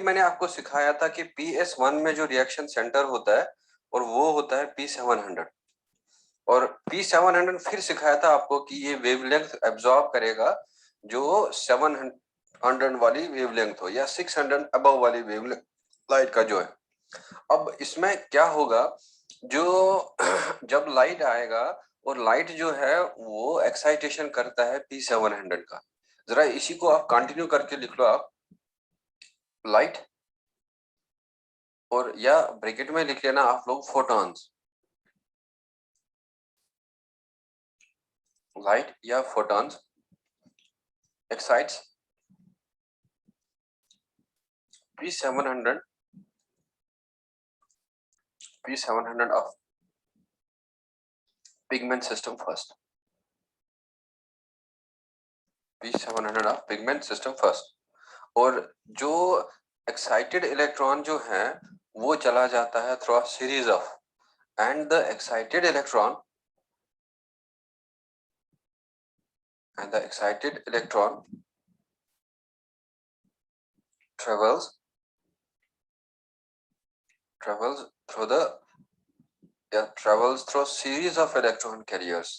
मैंने आपको सिखाया था कि PS1 में जो रिएक्शन सेंटर होता है और वो होता है P700, और P700 फिर सिखाया था आपको कि ये वेवलेंथ एब्जॉर्ब करेगा जो 700 वाली वेवलेंथ हो या 600 अबव वाली वेवलेंथ लाइट का जो है। अब इसमें क्या होगा, जो जब लाइट आएगा और लाइट जो है वो एक्साइटेशन करता है P700 का। जरा इसी को आप कंटिन्यू करके लिख लो, आप लाइट, और या ब्रैकेट में लिख लेना आप लोग फोटॉन्स, लाइट या photons excites P700 of pigment system first, P700 of pigment system first। और जो एक्साइटेड इलेक्ट्रॉन जो है वो चला जाता है through a series of, and the excited electron travels through the travels through series of electron carriers,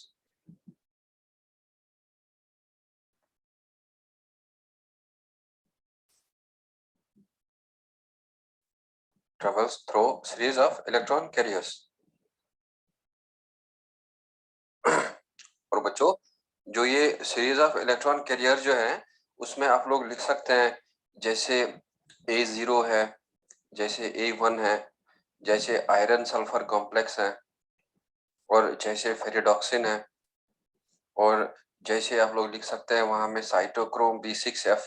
और बच्चों जो ये सीरीज ऑफ इलेक्ट्रॉन कैरियर जो है उसमें आप लोग लिख सकते हैं जैसे A0 है, जैसे A1 है, जैसे आयरन सल्फर कॉम्प्लेक्स है, और जैसे फेरिडॉक्सिन है, और जैसे आप लोग लिख सकते हैं वहां में साइटोक्रोम B6F,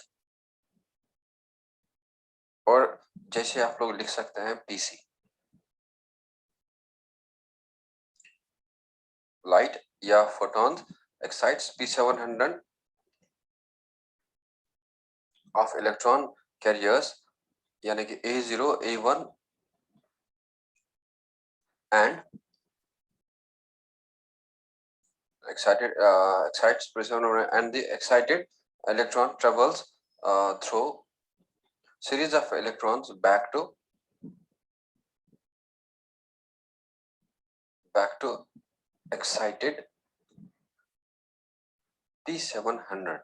और जैसे आप लोग लिख सकते हैं PC। लाइट या photons excites P700 of electron carriers यानी कि A0, A1 and excites P700, and the excited electron travels through series of electrons back to excited P700,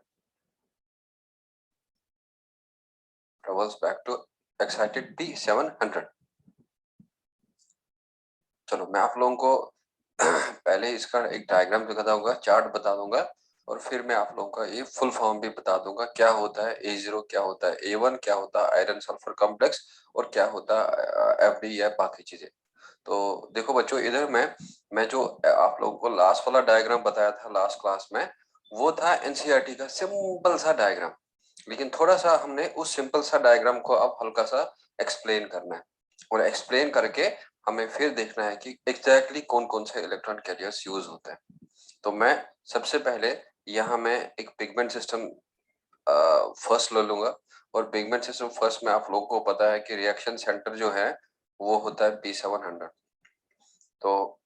travels back to excited P700। चलो मैं आप लोगों को पहले इसका एक डायग्राम दिखा दूंगा, चार्ट बता दूंगा, और फिर मैं आप लोगों का ये फुल फॉर्म भी बता दूंगा क्या होता है A0, क्या होता है A1, क्या होता है आयरन सल्फर कॉम्प्लेक्स, और क्या होता है FD या बाकी चीजें। तो देखो बच्चों, इधर मैं जो आप लोगों को लास्ट वाला डायग्राम बताया था लास्ट क्लास में, वो था NCERT का सिंपल सा डायग्राम, लेकिन थोड़ा सा हमने उस सिंपल सा डायग्राम को अब हल्का सा एक्सप्लेन करना है, और एक्सप्लेन करके हमें फिर देखना है कि एग्जैक्टली कौन कौन से इलेक्ट्रॉन कैरियर्स यूज होते हैं। तो मैं सबसे पहले यहाँ मैं एक पिगमेंट सिस्टम फर्स्ट ले लूंगा, और पिगमेंट सिस्टम फर्स्ट में आप लोगों को पता है कि रिएक्शन सेंटर जो है वो होता है P700। तो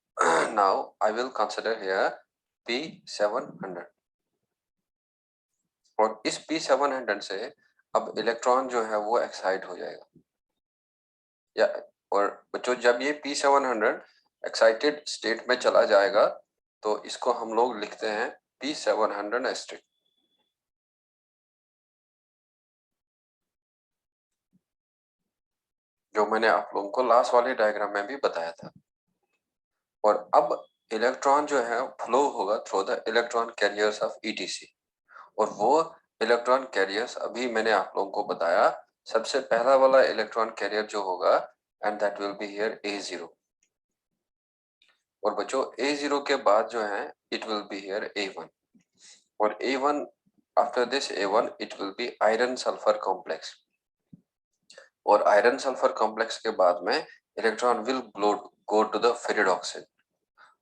now I will consider here P700, और इस P700 से अब इलेक्ट्रॉन जो है वो एक्साइट हो जाएगा, या और बच्चों जब ये P700 एक्साइटेड स्टेट में चला जाएगा तो इसको हम लोग लिखते हैं P700 स्टेट, जो मैंने आप लोगों को लास्ट वाले डायग्राम में भी बताया था। और अब इलेक्ट्रॉन जो है फ्लो होगा through the electron carriers of ETC, और वो इलेक्ट्रॉन कैरियर्स अभी मैंने आप लोगों को बताया। सबसे पहला वाला इलेक्ट्रॉन कैरियर जो होगा, and that will be here A0, और बच्चों A0 के बाद जो है it will be here A1, और A1 after this A1 it will be iron sulphur complex, और आयरन सल्फर कॉम्प्लेक्स के बाद में electron will go to the ferredoxin,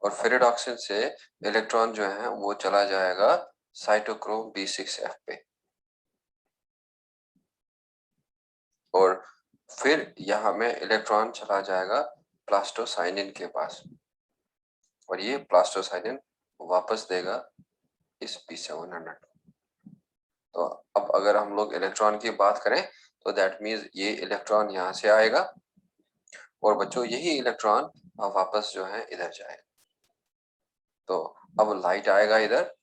और फेरिडॉक्सिन से इलेक्ट्रॉन जो है वो चला जाएगा साइटोक्रोम B6F पे, और फिर यहाँ में इलेक्ट्रॉन चला जाएगा प्लास्टोसाइनिन के पास, और ये प्लास्टोसाइनिन वापस देगा इस P700। तो अब अगर हम लोग इलेक्ट्रॉन की बात करें तो दैट मीन्स ये इलेक्ट्रॉन यहाँ से आएगा और बच्चों यही इलेक्ट्रॉन अब वापस जो है इधर जाएगा। तो अब लाइट आएगा इधर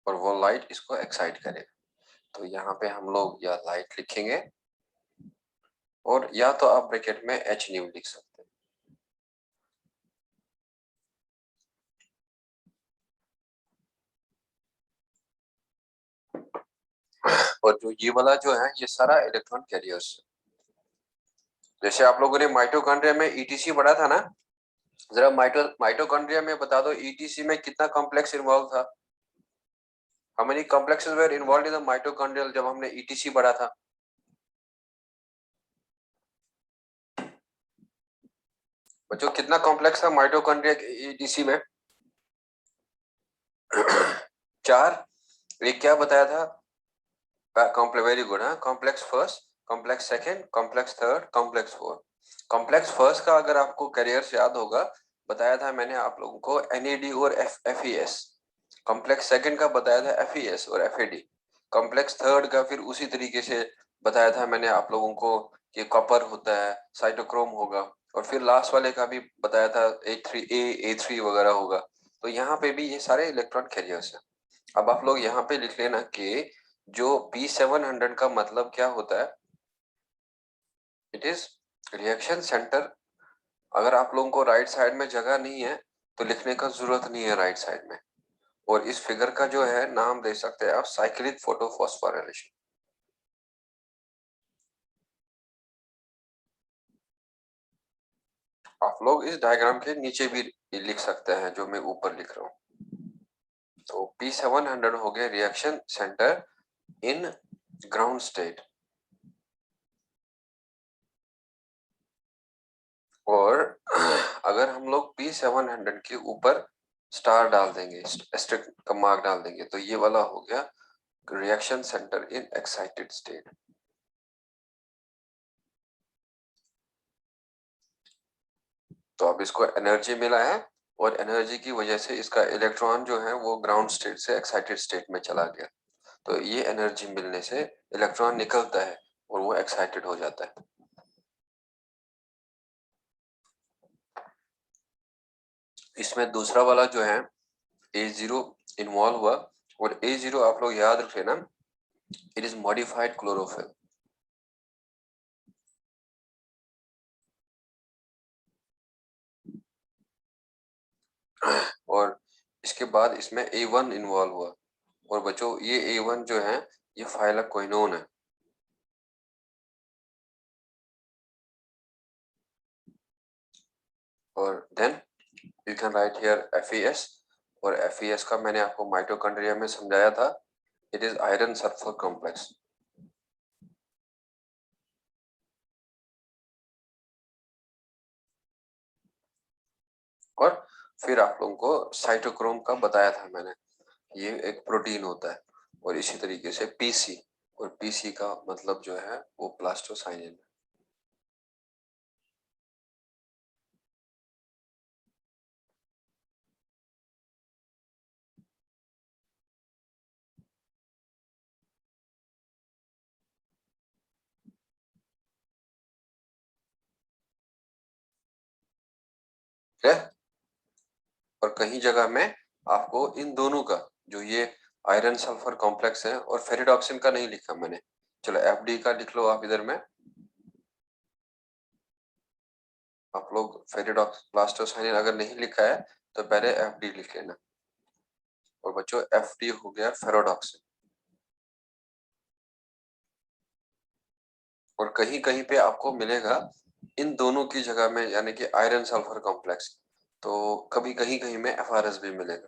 और वो लाइट इसको एक्साइट करेगा। तो यहाँ पे हम लोग या लाइट लिखेंगे और या तो आप ब्रैकेट में एच न्यू लिख सकते हैं। और जो ये वाला जो है ये सारा इलेक्ट्रॉन कैरियर्स। जैसे आप लोगों ने माइटोकॉन्ड्रिया में ईटीसी पढ़ा था ना, जरा माइटोकॉन्ड्रिया में बता दो ईटीसी में कितना कॉम्प्लेक्स इन्वॉल्व था। How many complexes were involved in the mitochondrial जब हमने ईटीसी पढ़ा था। बच्चों कितना कॉम्प्लेक्स था माइटोकॉन्ड्रिया ईटीसी में? चार। एक क्या बताया था? Complex, very good. हाँ, complex first, complex second, complex third, complex fourth. Complex first का अगर आपको कैरियर्स याद होगा, बताया था मैंने आप लोगों को एनएडी और एफईएस। कॉम्प्लेक्स सेकंड का बताया था एफईएस और एफएडी। कॉम्प्लेक्स थर्ड का फिर उसी तरीके से बताया था मैंने आप लोगों को कि कॉपर होता है, साइटोक्रोम होगा, और फिर लास्ट वाले का भी बताया था A3A A3 वगैरह होगा। तो यहाँ पे भी ये सारे इलेक्ट्रॉन कैरियर्स हैं। अब आप लोग यहाँ पे लिख लेना कि जो P700 का मतलब क्या होता है? It is reaction centre. अगर आप लोगों को राइट साइड में जगह नहीं है तो लिखने का जरूरत नहीं है राइट साइड में। और इस फिगर का जो है नाम दे सकते हैं आप साइक्लिक फोटोफॉस्फोराइलेशन। आप लोग इस डायग्राम के नीचे भी लिख सकते हैं जो मैं ऊपर लिख रहा हूँ। तो P700 हो गया reaction centre in ground state. और अगर हम लोग P700 के ऊपर स्टार डाल देंगे, एस्टेरिक का मार्क डाल देंगे, तो ये वाला हो गया reaction centre in excited state. तो अब इसको एनर्जी मिला है और एनर्जी की वजह से इसका इलेक्ट्रॉन जो है वो ग्राउंड स्टेट से एक्साइटेड स्टेट में चला गया। तो ये एनर्जी मिलने से इलेक्ट्रॉन निकलता है और वो एक्साइटेड हो जाता है। इसमें दूसरा वाला जो है A0 इन्वॉल्व हुआ, और A0 आप लोग याद रख लेना, इट इज मॉडिफाइड क्लोरोफिल। और इसके बाद इसमें A1 इन्वॉल्व हुआ, और बच्चों ये A1 जो है ये फाइलाक्विनोन है। और then you can write here FeS, और FeS का मैंने आपको माइटोकॉन्ड्रिया में समझाया था, it is iron sulphur complex. और फिर आप लोगों को साइटोक्रोम का बताया था मैंने, ये एक प्रोटीन होता है। और इसी तरीके से पीसी, और पीसी का मतलब जो है वो प्लास्टोसाइनिन। ठीक है। और कहीं जगह में आपको इन दोनों का, जो ये आयरन सल्फर कॉम्प्लेक्स है, और फेरिडॉक्सिन का नहीं लिखा मैंने, चलो एफडी का लिख लो आप इधर में। आप लोग फेरिडॉक्स प्लास्टोसाइनिन अगर नहीं लिखा है तो पहले एफडी लिख लेना। और बच्चों एफडी हो गया फेरोडॉक्सिन। और कहीं कहीं पे आपको मिलेगा इन दोनों की जगह में, यानी कि आयरन सल्फर कॉम्प्लेक्स, तो कभी कहीं कहीं में एफआरएस भी मिलेगा।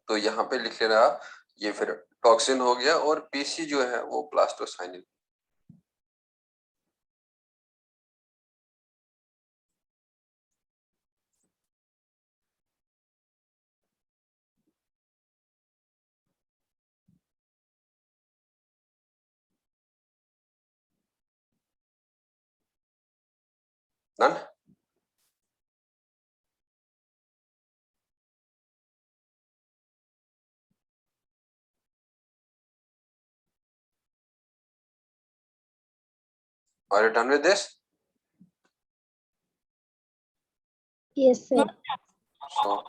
तो यहाँ पे लिख लेना आप, ये फिर टॉक्सिन हो गया, और पीसी जो है वो plastocyanin. Done. Are you done with this? Yes, sir. So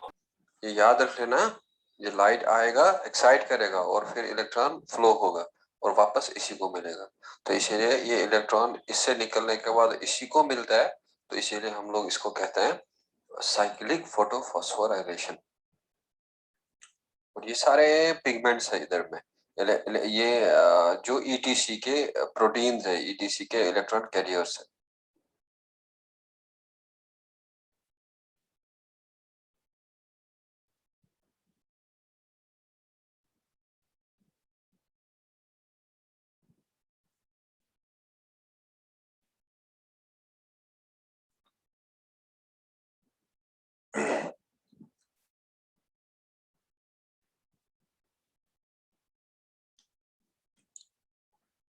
ये याद रख लेना, ये लाइट आएगा, एक्साइट करेगा और फिर इलेक्ट्रॉन फ्लो होगा और वापस इसी को मिलेगा। तो इसीलिए ये इलेक्ट्रॉन इससे निकलने के बाद इसी को मिलता है, तो इसीलिए हम लोग इसको कहते हैं साइक्लिक फोटोफॉस्फोराइलेशन। और ये सारे पिगमेंट्स है इधर में। ये जो ईटीसी के प्रोटीन्स है, ईटीसी के इलेक्ट्रॉन कैरियर्स है।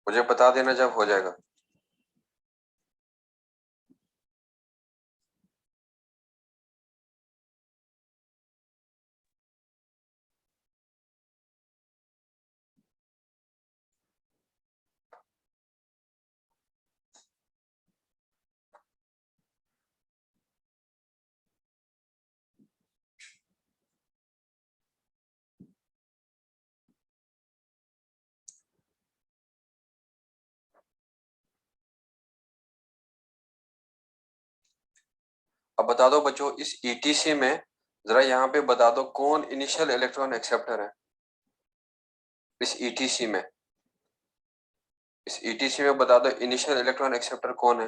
मुझे बता देना जब हो जाएगा। अब बता दो बच्चों, इस ईटीसी में जरा यहाँ पे बता दो कौन इनिशियल इलेक्ट्रॉन एक्सेप्टर है इस ईटीसी में। इस ईटीसी में बता दो इनिशियल इलेक्ट्रॉन एक्सेप्टर कौन है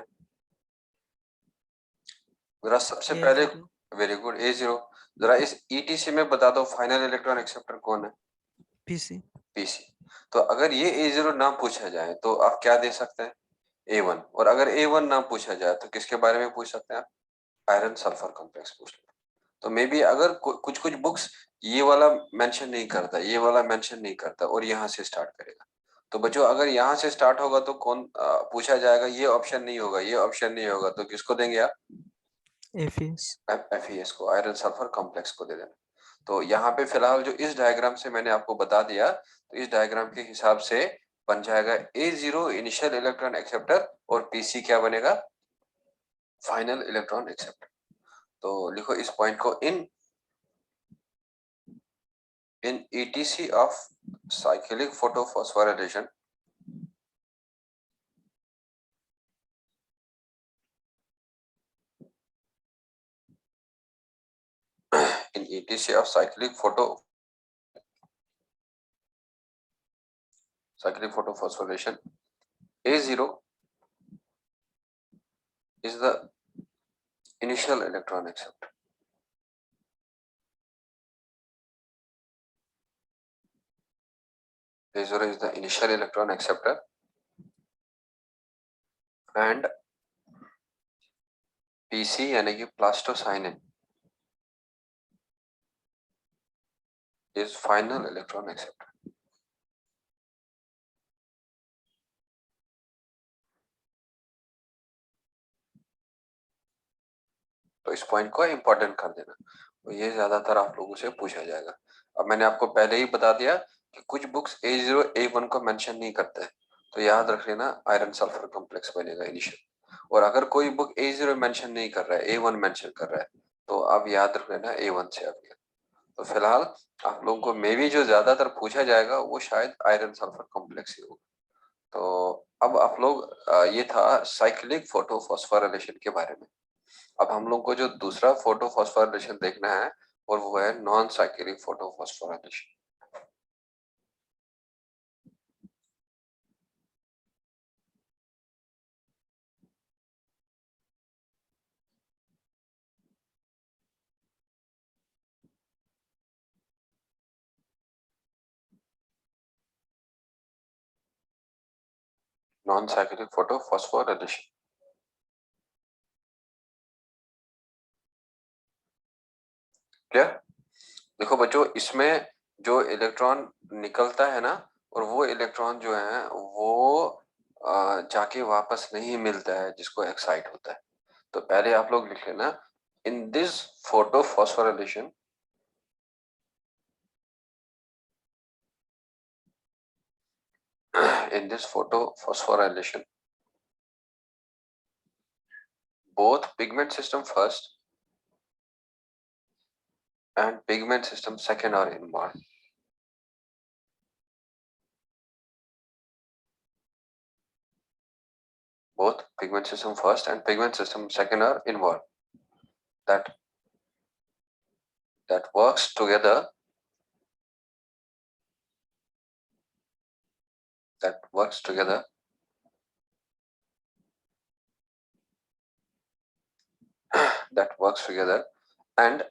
जरा सबसे पहले। Very good, A0। जरा इस ईटीसी में बता दो फाइनल इलेक्ट्रॉन एक्सेप्टर कौन है। पीसी। पीसी। तो अगर ये A0 ना पूछा जाए तो आप क्या दे सकते हैं, A1। और अगर A1 ना पूछा जाए तो किसके बारे में पूछ सकते हैं आप, आयरन सल्फर कॉम्प्लेक्स पूछ लो। तो मे बी अगर कुछ कुछ बुक्स ये वाला मेंशन नहीं करता, ये वाला मेंशन नहीं करता और यहाँ से स्टार्ट करेगा, तो बच्चों अगर यहाँ से स्टार्ट होगा तो कौन पूछा जाएगा, ये ऑप्शन नहीं होगा, ये ऑप्शन नहीं होगा, तो किसको देंगे आप, एफईएस को, आयरन सल्फर कॉम्प्लेक्स को दे देना। तो यहाँ पे फिलहाल जो इस डायग्राम से मैंने आपको बता दिया, तो इस डायग्राम के हिसाब से बन जाएगा A0 इनिशियल इलेक्ट्रॉन एक्सेप्टर और PC क्या बनेगा, फाइनल इलेक्ट्रॉन एक्सेप्टर। तो लिखो इस पॉइंट को, in ETC of cyclic photophosphorylation, in ETC of cyclic photophosphorylation, A0 is the initial electron acceptor. A0 is the initial electron acceptor and PC यानी कि plastocyanin is final electron acceptor. तो इस point को important कर देना, तो ये ज्यादातर आप लोगों से पूछा जाएगा। अब मैंने आपको पहले ही बता दिया कि कुछ बुक्स A0 A1 को मेंशन नहीं करते हैं, तो याद रख लेना आयरन सल्फर कॉम्प्लेक्स बनेगा इनिशियल। और अगर कोई बुक A0 मेंशन नहीं कर रहा है, A1 मेंशन कर रहा है, तो आप याद रख लेना A1 से आगे। तो फिलहाल आप लोगों को मे भी जो ज्यादातर पूछा जाएगा वो शायद आयरन सल्फर कॉम्प्लेक्स ही होगा। तो अब आप लोग ये था साइक्लिक फोटोफॉस्फोराइलेशन के बारे में। अब हम लोग को जो दूसरा फोटोफॉस्फोराइलेशन देखना है और वो है non cyclic photophosphorylation. Non cyclic photophosphorylation clear. देखो बच्चों, इसमें जो इलेक्ट्रॉन निकलता है ना, और वो इलेक्ट्रॉन जो है वो जाके वापस नहीं मिलता है जिसको एक्साइट होता है। तो पहले आप लोग लिख लेना, in this photophosphorylation, in this photophosphorylation both pigment system first and pigment system second are involved. Both pigment system first and pigment system second are involved. That works together. That works together and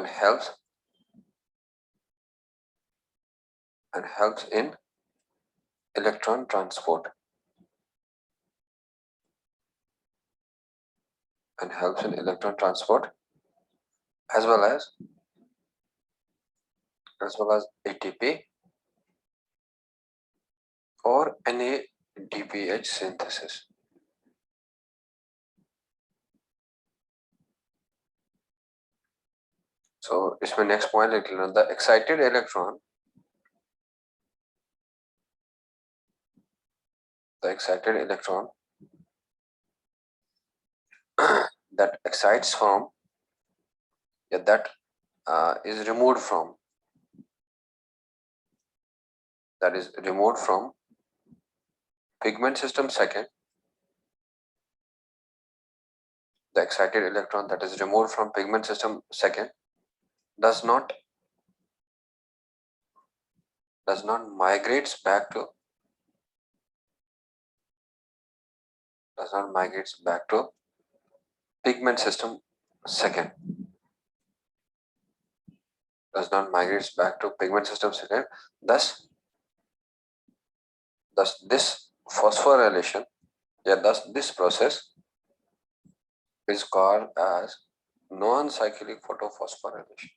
helps in electron transport as well as ATP or NADPH synthesis. So इसमें next point लिख लेना, the excited electron that excites from is removed from pigment system second. The excited electron that is removed from pigment system second does not migrates back to pigment system second. Thus this phosphorylation, this process is called as non-cyclic photophosphorylation.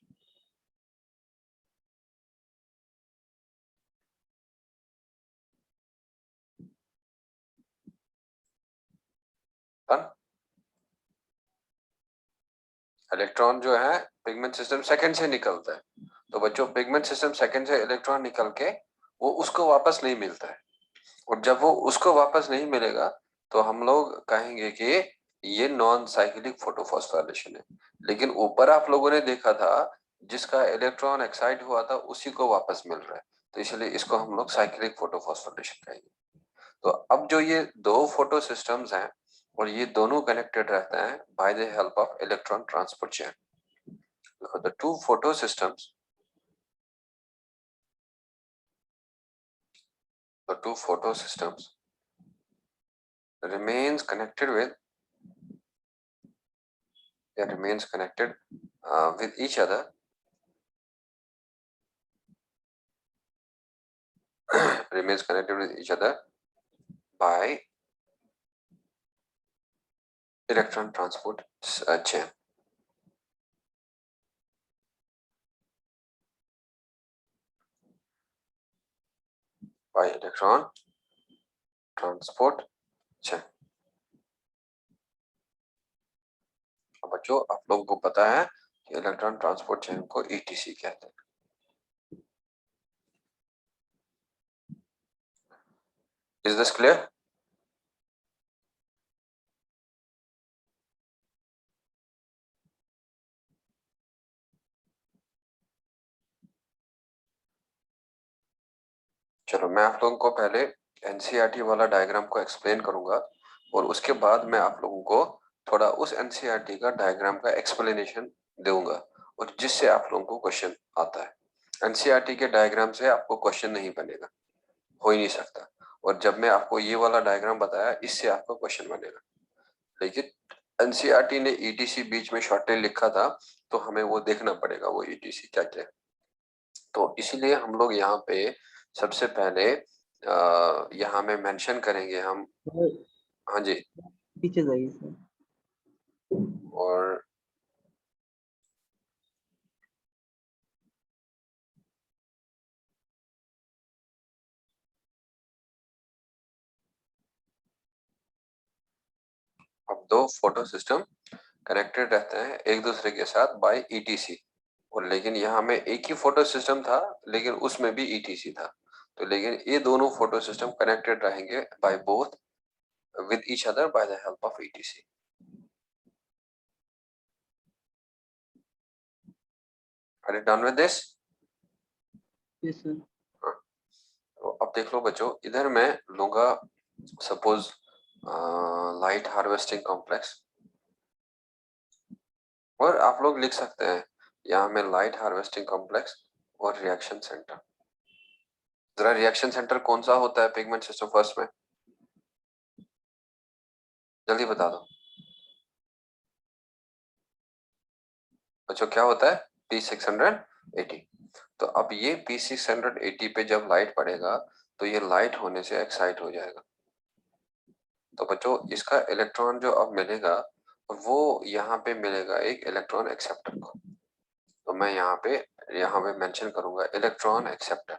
Electron जो है pigment system second से निकलता है, तो बच्चों pigment system second से electron निकल के वो उसको वापस नहीं मिलता है, और जब वो उसको वापस नहीं मिलेगा तो हम लोग कहेंगे कि ये नॉन साइक्लिक फोटोफॉस्फोराइलेशन है। लेकिन ऊपर आप लोगों ने देखा था जिसका इलेक्ट्रॉन एक्साइट हुआ था उसी को वापस मिल रहा है, तो इसलिए इसको हम लोग साइक्लिक फोटोफॉस्फोराइलेशन कहेंगे। तो अब जो ये दो फोटो सिस्टम्स हैं और ये दोनों कनेक्टेड रहते हैं by the help of electron transport chain. The two photo systems remains connected with each other by electron transport chain. By electron transport chain. अब बच्चों आप लोगों को पता है कि इलेक्ट्रॉन ट्रांसपोर्ट चेन को ETC कहते हैं। Is this clear? चलो मैं आप लोगों को पहले NCERT वाला डायग्राम को एक्सप्लेन करूंगा और उसके बाद मैं आप लोगों को थोड़ा उस NCERT का डायग्राम का एक्सप्लेनेशन दूंगा और जिससे आप लोगों को क्वेश्चन आता है। NCERT के डायग्राम से आपको क्वेश्चन नहीं बनेगा, हो ही नहीं सकता, और जब मैं आपको ये वाला डायग्राम बताया इससे आपको क्वेश्चन बनेगा। लेकिन NCERT ने ETC बीच में शॉर्टली लिखा था तो हमें वो देखना पड़ेगा वो ETC क्या क्या है। तो इसीलिए हम लोग यहाँ पे सबसे पहले यहाँ में मेंशन करेंगे हम। हाँ जी पीछे जाइए सर। और अब दो फोटो सिस्टम कनेक्टेड रहते हैं एक दूसरे के साथ बाय ETC, और लेकिन यहाँ में एक ही फोटो सिस्टम था लेकिन उसमें भी ETC था, तो लेकिन ये दोनों फोटो सिस्टम कनेक्टेड रहेंगे by both with each other by the help of ETC. Are you done with this? Yes, sir. तो अब देख लो बच्चों, इधर मैं लूंगा सपोज लाइट हार्वेस्टिंग कॉम्प्लेक्स, और आप लोग लिख सकते हैं यहाँ में लाइट हार्वेस्टिंग कॉम्प्लेक्स और रिएक्शन सेंटर। जरा रिएक्शन सेंटर कौन सा होता है पिगमेंट सिस्टम फर्स्ट में, जल्दी बता दो बच्चों, क्या होता है? P680। तो अब ये P680 पे जब लाइट पड़ेगा तो ये लाइट होने से एक्साइट हो जाएगा। तो बच्चों इसका इलेक्ट्रॉन जो अब मिलेगा वो यहाँ पे मिलेगा एक इलेक्ट्रॉन एक्सेप्टर को। तो मैं यहाँ पे मेंशन करूंगा इलेक्ट्रॉन एक्सेप्टर।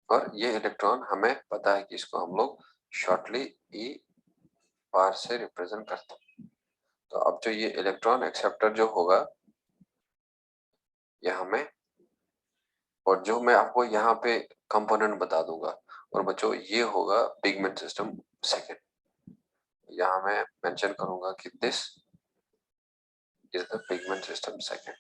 और ये इलेक्ट्रॉन हमें पता है कि इसको हम लोग शॉर्टली ई बार से रिप्रेजेंट करते हैं। तो अब जो ये इलेक्ट्रॉन एक्सेप्टर जो होगा यहाँ में, और जो मैं आपको यहाँ पे कंपोनेंट बता दूंगा, और बच्चों ये होगा पिगमेंट सिस्टम सेकेंड। यहाँ मैं मेंशन करूंगा कि this is the pigment system second,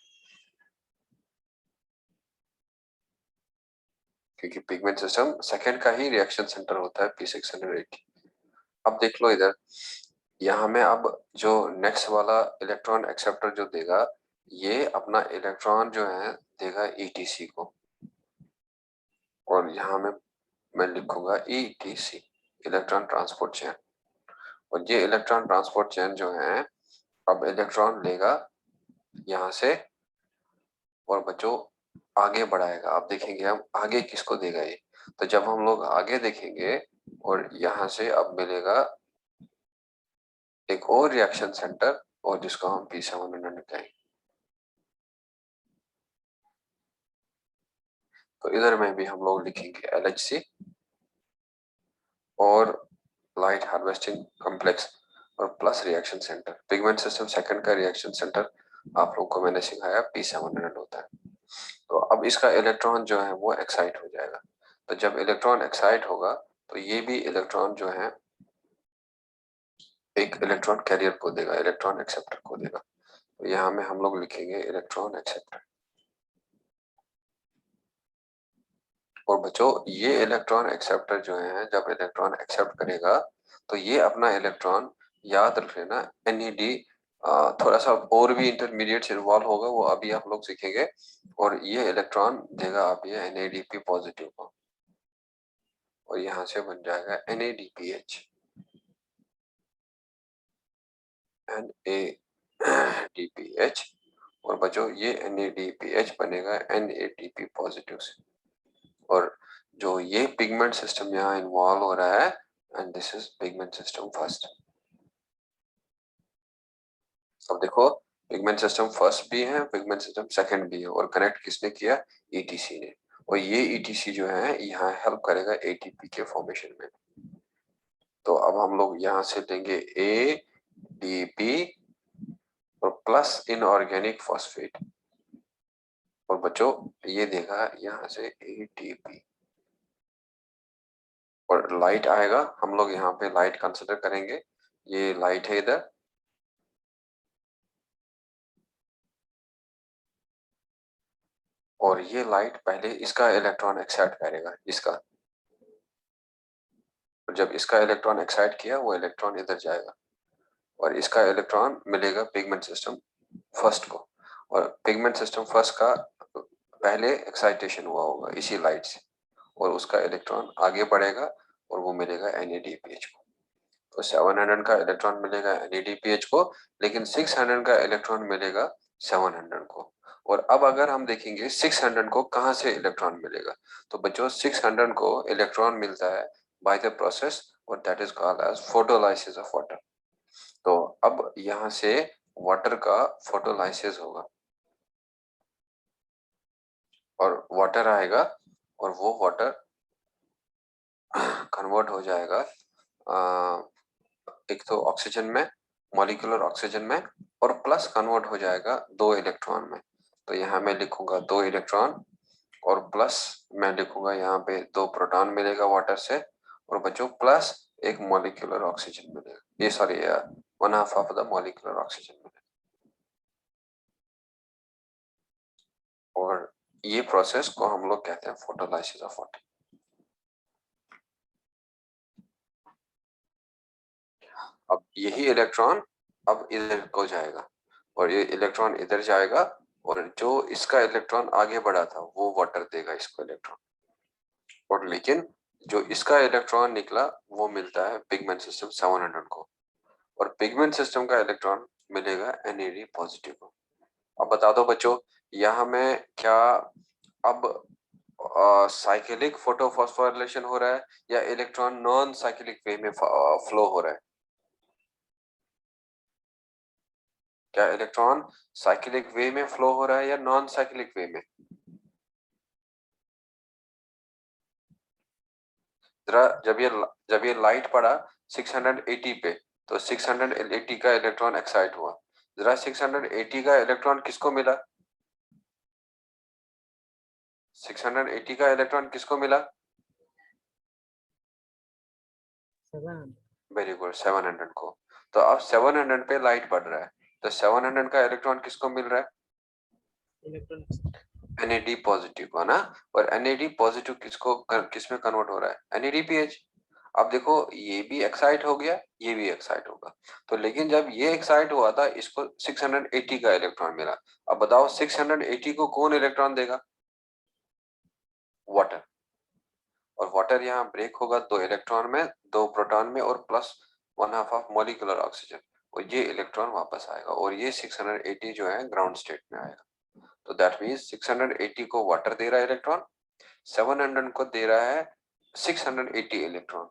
क्योंकि पिगमेंट सिस्टम सेकेंड का ही रिएक्शन सेंटर होता है P680। अब देख लो इधर, यहाँ में अब जो नेक्स्ट वाला इलेक्ट्रॉन एक्सेप्टर जो देगा, ये अपना इलेक्ट्रॉन जो है देगा ETC को, और यहाँ में मैं लिखूंगा ETC, इलेक्ट्रॉन ट्रांसपोर्ट चेन। और ये इलेक्ट्रॉन ट्रांसपोर्ट चेन जो है अब इलेक्ट्रॉन लेगा यहाँ से, और बच्चों आगे बढ़ाएगा। अब देखेंगे हम आगे किसको देगा ये। तो जब हम लोग आगे देखेंगे, और यहाँ से अब मिलेगा एक और रिएक्शन सेंटर, और जिसको हम P700 कहेंगे। तो इधर में भी हम लोग लिखेंगे LHC और लाइट हार्वेस्टिंग कॉम्प्लेक्स और plus reaction centre. Pigment system second का रिएक्शन सेंटर आप लोग को मैंने सिखाया P700 होता है। तो अब इसका इलेक्ट्रॉन जो है वो एक्साइट हो जाएगा। तो जब इलेक्ट्रॉन एक्साइट होगा तो ये भी इलेक्ट्रॉन जो है एक इलेक्ट्रॉन कैरियर को देगा, इलेक्ट्रॉन एक्सेप्टर को देगा। तो यहाँ में हम लोग लिखेंगे इलेक्ट्रॉन एक्सेप्टर। और बच्चों ये इलेक्ट्रॉन एक्सेप्टर जो है जब इलेक्ट्रॉन एक्सेप्ट करेगा तो ये अपना इलेक्ट्रॉन, याद रख लेना NAD, थोड़ा सा और भी इंटरमीडिएट इन्वॉल्व होगा, वो अभी आप लोग सीखेंगे। और ये इलेक्ट्रॉन देगा आप ये NADP पॉजिटिव को, और यहाँ से बन जाएगा NADPH। NADPH, और बच्चों ये NADPH बनेगा NADP पॉजिटिव से। और जो ये पिगमेंट सिस्टम यहाँ इन्वॉल्व हो रहा है, and this is pigment system first. अब देखो पिगमेंट सिस्टम फर्स्ट भी है, पिगमेंट सिस्टम सेकंड भी है, और कनेक्ट किसने किया? ETC ने। और ये ETC जो है यहाँ हेल्प करेगा ATP के फॉर्मेशन में। तो अब हम लोग यहाँ से लेंगे ADP और प्लस इनऑर्गेनिक फॉस्फेट, और बच्चों ये देगा यहाँ से ATP। और लाइट आएगा, हम लोग यहाँ पे लाइट कंसिडर करेंगे, ये लाइट है इधर, और ये लाइट पहले इसका इलेक्ट्रॉन एक्साइट करेगा इसका। और जब इसका इलेक्ट्रॉन एक्साइट किया वो इलेक्ट्रॉन इधर जाएगा, और इसका इलेक्ट्रॉन मिलेगा पिगमेंट सिस्टम फर्स्ट को। और पिगमेंट सिस्टम फर्स्ट का पहले एक्साइटेशन हुआ होगा इसी लाइट से, और उसका इलेक्ट्रॉन आगे बढ़ेगा और वो मिलेगा NADPH को। तो 700 का इलेक्ट्रॉन मिलेगा NADPH को, लेकिन 600 का इलेक्ट्रॉन मिलेगा 700 को। और अब अगर हम देखेंगे 600 को कहां से इलेक्ट्रॉन मिलेगा, तो बच्चों 600 को इलेक्ट्रॉन मिलता है बाय द प्रोसेस, और that is called as photolysis of water. तो अब यहाँ से वाटर का फोटोलाइसिस होगा, और वाटर आएगा, और वो वाटर कन्वर्ट हो जाएगा एक तो ऑक्सीजन में, मॉलिक्यूलर ऑक्सीजन में, और प्लस कन्वर्ट हो जाएगा 2 इलेक्ट्रॉन में। तो यहाँ मैं लिखूंगा 2 इलेक्ट्रॉन और प्लस मैं लिखूंगा यहाँ पे 2 प्रोटॉन मिलेगा वाटर से, और बच्चों प्लस एक मॉलिक्यूलर ऑक्सीजन मिलेगा, ये sorry 1/2 of the molecular oxygen मिलेगा। और ये प्रोसेस को हम लोग कहते हैं फोटोलाइसिस ऑफ वाटर। अब यही इलेक्ट्रॉन अब इधर को जाएगा, और ये इलेक्ट्रॉन इधर जाएगा, और जो इसका इलेक्ट्रॉन आगे बढ़ा था वो वाटर देगा इसको इलेक्ट्रॉन, और लेकिन जो इसका इलेक्ट्रॉन निकला वो मिलता है पिगमेंट सिस्टम 700 को, और पिगमेंट सिस्टम का इलेक्ट्रॉन मिलेगा NAD पॉजिटिव को। अब बता दो बच्चों, यहाँ में क्या अब साइक्लिक फोटोफॉस्फोराइलेशन हो रहा है या इलेक्ट्रॉन नॉन साइक्लिक वे में फ्लो हो रहा है? क्या इलेक्ट्रॉन साइक्लिक वे में फ्लो हो रहा है या नॉन साइक्लिक वे में? जरा जब ये लाइट पड़ा 680 पे, तो 680 का इलेक्ट्रॉन एक्साइट हुआ। जरा 680 का इलेक्ट्रॉन किसको मिला? 680 का इलेक्ट्रॉन किसको मिला? वेरी गुड, 700 को। तो अब 700 पे लाइट पड़ रहा है, तो 700 का इलेक्ट्रॉन किसको मिल रहा है? NAD पॉजिटिव है ना। और NAD पॉजिटिव किस में कन्वर्ट हो रहा है? NADPH। अब देखो ये भी एक्साइट हो गया, ये भी एक्साइट होगा, तो लेकिन जब ये एक्साइट हुआ था इसको 680 का इलेक्ट्रॉन मिला। अब बताओ 680 को कौन इलेक्ट्रॉन देगा? वाटर। और वाटर यहाँ ब्रेक होगा 2 इलेक्ट्रॉन में, 2 प्रोटॉन में, और प्लस 1/2 ऑफ मॉलिक्यूलर ऑक्सीजन, और ये इलेक्ट्रॉन वापस आएगा, और ये 680 जो है ग्राउंड स्टेट में आएगा। तो दैट मीन्स 680 को वाटर दे रहा है इलेक्ट्रॉन, 700 को दे रहा है 680 इलेक्ट्रॉन,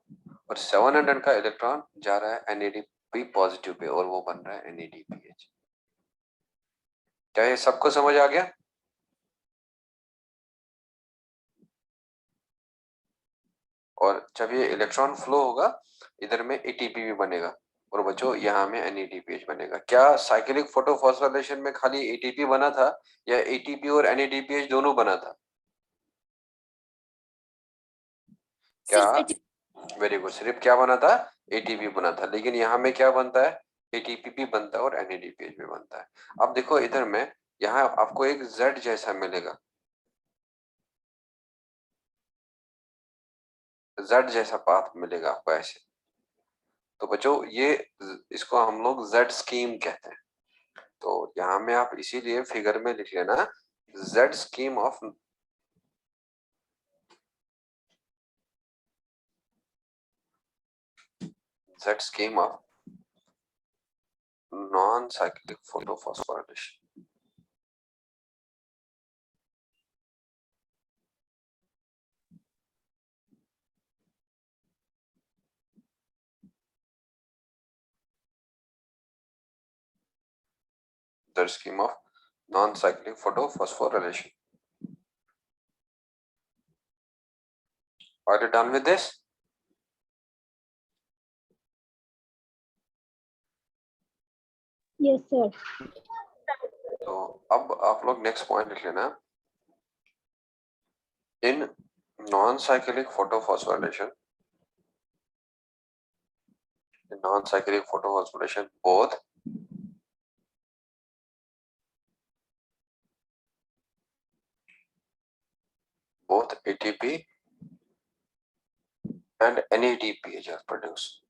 और 700 का इलेक्ट्रॉन जा रहा है NAD पॉजिटिव पे, और वो बन रहा है NADPH। क्या ये सबको समझ आ गया? और जब ये इलेक्ट्रॉन फ्लो होगा इधर में ATP भी बनेगा, और बच्चों यहाँ में NADPH बनेगा। क्या साइक्लिक फोटोफॉस्फोराइलेशन में खाली ATP बना था या ATP और NADPH दोनों बना था? क्या? वेरी गुड, सिर्फ क्या बना था? ATP बना था, लेकिन यहाँ में क्या बनता है? ATP भी बनता है और NADPH भी बनता है। अब देखो इधर में यहाँ आपको एक Z जैसा मिलेगा, Z जैसा पाथ मिलेगा आपको ऐसे। तो बच्चों ये इसको हम लोग Z स्कीम कहते हैं। तो यहाँ में आप इसीलिए फिगर में लिख लेना Z scheme of non cyclic photophosphorylation. Z scheme of non-cyclic photophosphorylation. Are you done with this? Yes, sir. तो अब आप लोग नेक्स्ट पॉइंट लिख लेना। इन non-cyclic photophosphorylation, both ATP and NADPH are produced.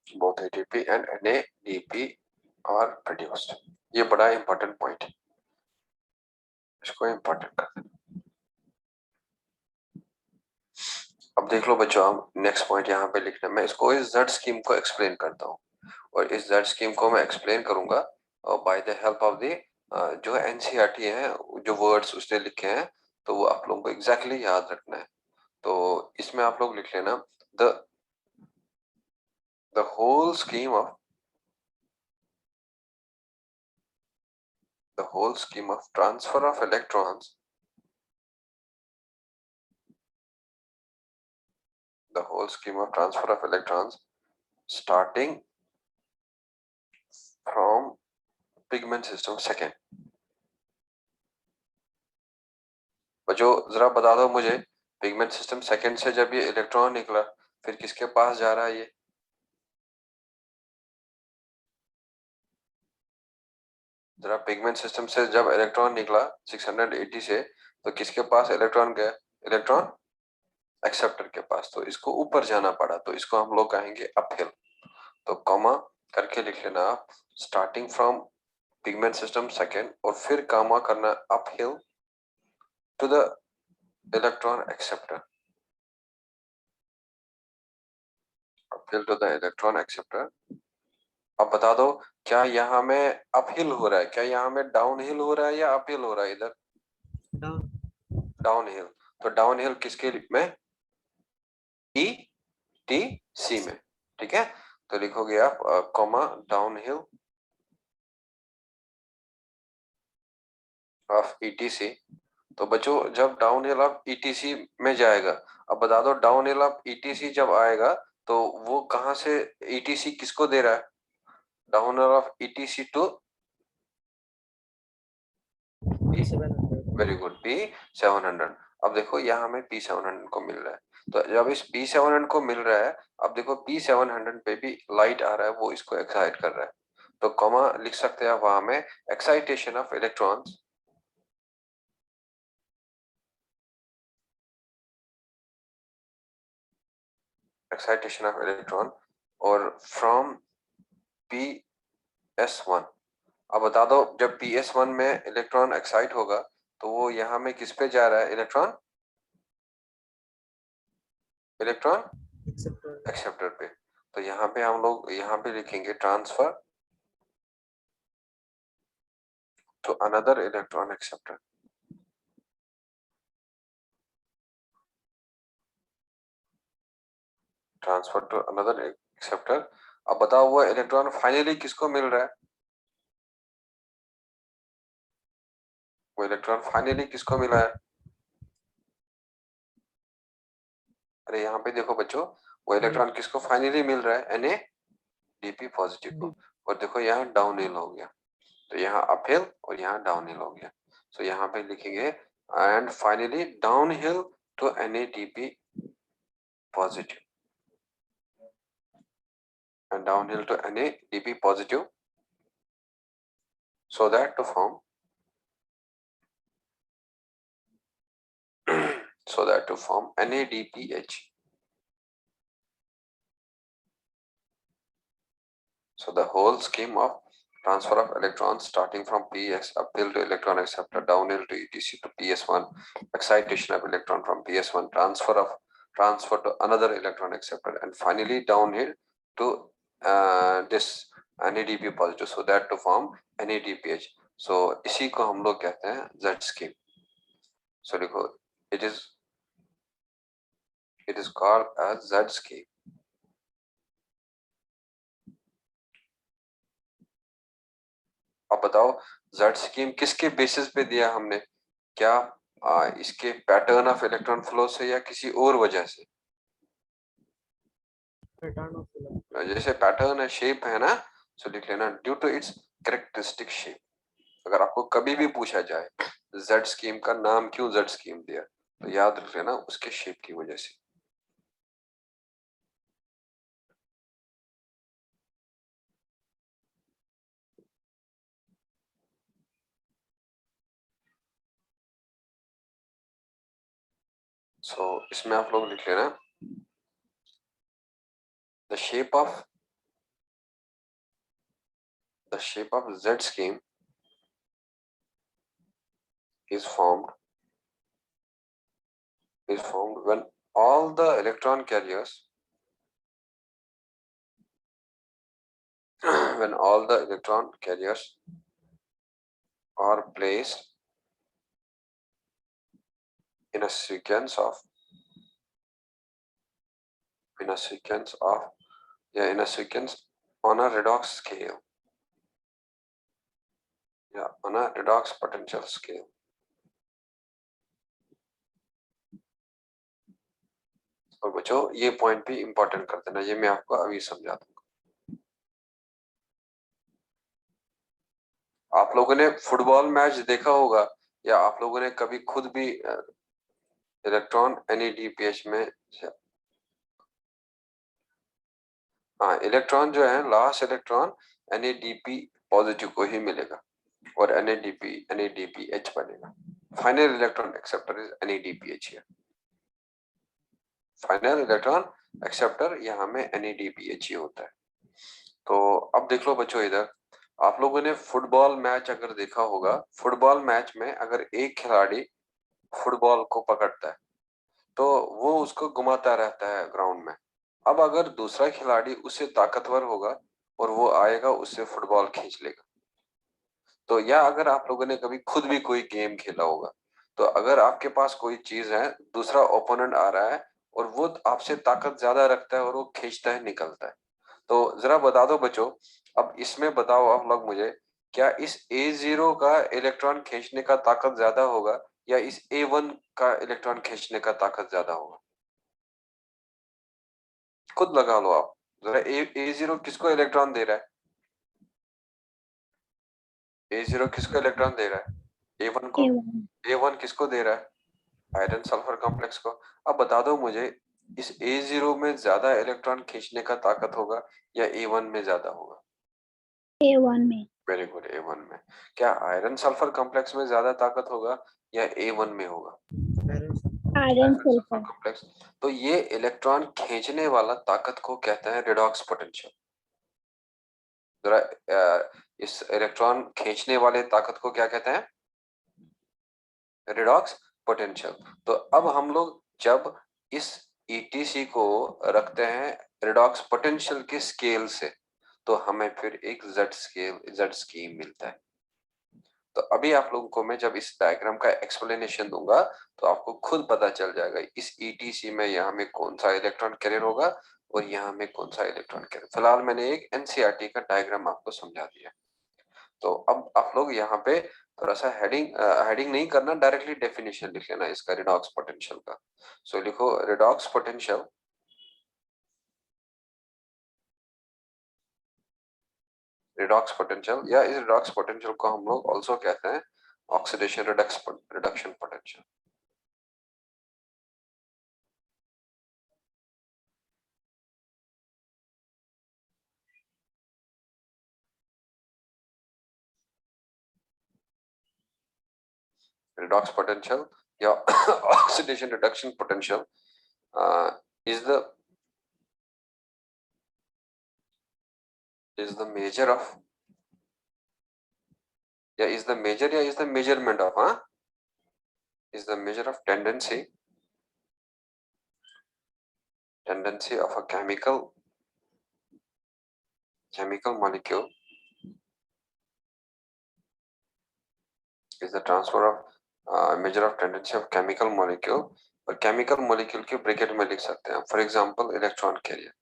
Both ATP and NADP are produced. ये बड़ा important point है, इसको इंपॉर्टेंट कर देना। अब देख लो बच्चों, हम नेक्स्ट पॉइंट यहाँ पे लिखना, मैं इसको इस Z स्कीम को एक्सप्लेन करता हूँ, और इस Z स्कीम को मैं एक्सप्लेन करूंगा by the help of the जो NCERT है, जो वर्ड्स उसने लिखे हैं, तो वो आप लोगों को एग्जैक्टली याद रखना है। तो इसमें आप लोग लिख लेना the the whole scheme of transfer of electrons, the whole scheme of transfer of electrons starting from pigment system second. बच्चों जरा बता दो मुझे, पिगमेंट सिस्टम सेकेंड से जब ये इलेक्ट्रॉन निकला फिर किसके पास जा रहा है ये? जरा पिगमेंट सिस्टम से जब इलेक्ट्रॉन निकला 680 से, तो किसके पास इलेक्ट्रॉन गया? इलेक्ट्रॉन एक्सेप्टर के पास। तो इसको ऊपर जाना पड़ा, तो इसको हम लोग कहेंगे अपहिल। तो कॉमा करके लिख लेना आप, starting from pigment system second और फिर कॉमा करना uphill to the electron acceptor, uphill to the electron acceptor. अब बता दो, क्या यहाँ में अपहिल हो रहा है, क्या यहाँ में डाउन हिल हो रहा है या अपहिल हो रहा है? इधर डाउन। Down hill. तो डाउन हिल किसके में? ई टी सी में। ठीक है, तो लिखोगे आप comma down hill of etc. तो बच्चों जब डाउन हिल ऑफ ईटीसी में जाएगा, अब बता दो डाउन हिल ऑफ ईटीसी जब आएगा तो वो कहां से ईटीसी किसको दे रहा है? Downhill of ETC to P700। Very good P700। अब देखो यहाँ हमें P700 को मिल रहा है, तो जब इस P700 को मिल रहा है, अब देखो P700 पे भी लाइट आ रहा है, वो इसको एक्साइट कर रहा है। तो कॉमा लिख सकते हैं वहां में excitation of electrons, excitation of electron और फ्रॉम PS1। अब बता दो जब PS1 में इलेक्ट्रॉन एक्साइट होगा तो वो यहाँ में किस पे जा रहा है? इलेक्ट्रॉन इलेक्ट्रॉन एक्सेप्टर पे। तो यहाँ पे हम लोग यहाँ पे लिखेंगे transfer to another electron acceptor, transfer to another acceptor. अब बताओ वो इलेक्ट्रॉन फाइनली किसको मिल रहा है? वो इलेक्ट्रॉन फाइनली किसको मिला है? अरे यहाँ पे देखो बच्चों, वो इलेक्ट्रॉन किसको फाइनली मिल रहा है? NADP पॉजिटिव को। और देखो यहाँ डाउन हिल हो गया, तो यहाँ अपहिल और यहाँ डाउन हिल हो गया। तो यहाँ पे लिखेंगे and finally downhill to NADP positive, and downhill to NADP positive, so that to form so that to form NADPH. So the whole scheme of transfer of electrons starting from PS uphill to electron acceptor, downhill to ETC to PS1, excitation of electron from PS1, transfer to another electron acceptor, and finally downhill to this NADP positive, so that to form NADPH. So इसी को हम लोग कहते हैं Z scheme. So देखो it is called as Z scheme. अब बताओ Z scheme किसके बेसिस पे दिया हमने? क्या इसके पैटर्न ऑफ इलेक्ट्रॉन फ्लो से या किसी और वजह से? जैसे पैटर्न है, शेप है ना, सो लिख लेना due to its characteristic shape. अगर आपको कभी भी पूछा जाए Z स्कीम का नाम क्यों Z स्कीम दिया, तो याद रख लेना उसके शेप की वजह से। सो इसमें आप लोग लिख लेना the shape of Z scheme is formed when all the electron carriers when all the electron carriers are placed in a sequence of in a sequence of in a sequence on a redox scale, on a redox potential scale. और बच्चों ये point भी important कर देना, ये मैं आपको अभी समझा दूंगा। आप लोगों ने फुटबॉल मैच देखा होगा या आप लोगों ने कभी खुद भी इलेक्ट्रॉन NADPH में, हाँ इलेक्ट्रॉन जो है लास्ट इलेक्ट्रॉन NADP पॉजिटिव को ही मिलेगा और NADPH बनेगा। Final electron acceptor is NADPH here. Final electron acceptor यहाँ में NADPH ही होता है। तो अब देख लो बच्चों, इधर आप लोगों ने फुटबॉल मैच अगर देखा होगा, फुटबॉल मैच में अगर एक खिलाड़ी फुटबॉल को पकड़ता है तो वो उसको घुमाता रहता है ग्राउंड में। अब अगर दूसरा खिलाड़ी उससे ताकतवर होगा और वो आएगा उससे फुटबॉल खींच लेगा। तो या अगर आप लोगों ने कभी खुद भी कोई गेम खेला होगा, तो अगर आपके पास कोई चीज है, दूसरा ओपोनेंट आ रहा है और वो आपसे ताकत ज्यादा रखता है और वो खींचता है, निकलता है, तो जरा बता दो बच्चों, अब इसमें बताओ आप लोग मुझे, क्या इस A0 का इलेक्ट्रॉन खींचने का ताकत ज्यादा होगा या इस A1 का इलेक्ट्रॉन खींचने का ताकत ज्यादा होगा? खुद लगा लो आप जरा। A0 किसको इलेक्ट्रॉन दे रहा है? A0 किसको इलेक्ट्रॉन दे रहा है? A1 को। A1 A1 किसको दे रहा है? आयरन सल्फर कॉम्प्लेक्स को। अब बता दो मुझे, इस A0 में ज्यादा इलेक्ट्रॉन खींचने का ताकत होगा या A1 में ज्यादा होगा? A1 में। वेरी गुड, A1 में। क्या आयरन सल्फर कॉम्प्लेक्स में ज्यादा ताकत होगा या A1 में होगा? Iron iron sulphur sulphur. Complex. तो ये इलेक्ट्रॉन खींचने वाला ताकत को कहते हैं रिडॉक्स पोटेंशियल। जरा इस इलेक्ट्रॉन खींचने वाले ताकत को क्या कहते हैं? Redox potential. तो अब हम लोग जब इस ETC को रखते हैं रिडॉक्स पोटेंशियल के स्केल से, तो हमें फिर एक Z स्कीम मिलता है। तो अभी आप लोगों को मैं जब इस डायग्राम का एक्सप्लेनेशन दूंगा तो आपको खुद पता चल जाएगा इस ETC में यहाँ में कौन सा इलेक्ट्रॉन कैरियर होगा और यहाँ में कौन सा इलेक्ट्रॉन कैरियर। फिलहाल मैंने एक NCERT का डायग्राम आपको समझा दिया। तो अब आप लोग यहाँ पे थोड़ा सा हेडिंग नहीं करना, डायरेक्टली डेफिनेशन लिख लेना इसका रिडॉक्स पोटेंशियल का। सो लिखो रिडॉक्स पोटेंशियल। रिडॉक्स पोटेंशियल या इस रिडॉक्स पोटेंशियल को हम लोग ऑल्सो कहते हैं oxidation reduction potential. redox potential या oxidation reduction potential is the measure of या is the measure या is the measurement of is the measure of tendency of a chemical molecule is the transfer of measure of tendency of chemical molecule। और chemical molecule के bracket में लिख सकते हैं for example electron carrier.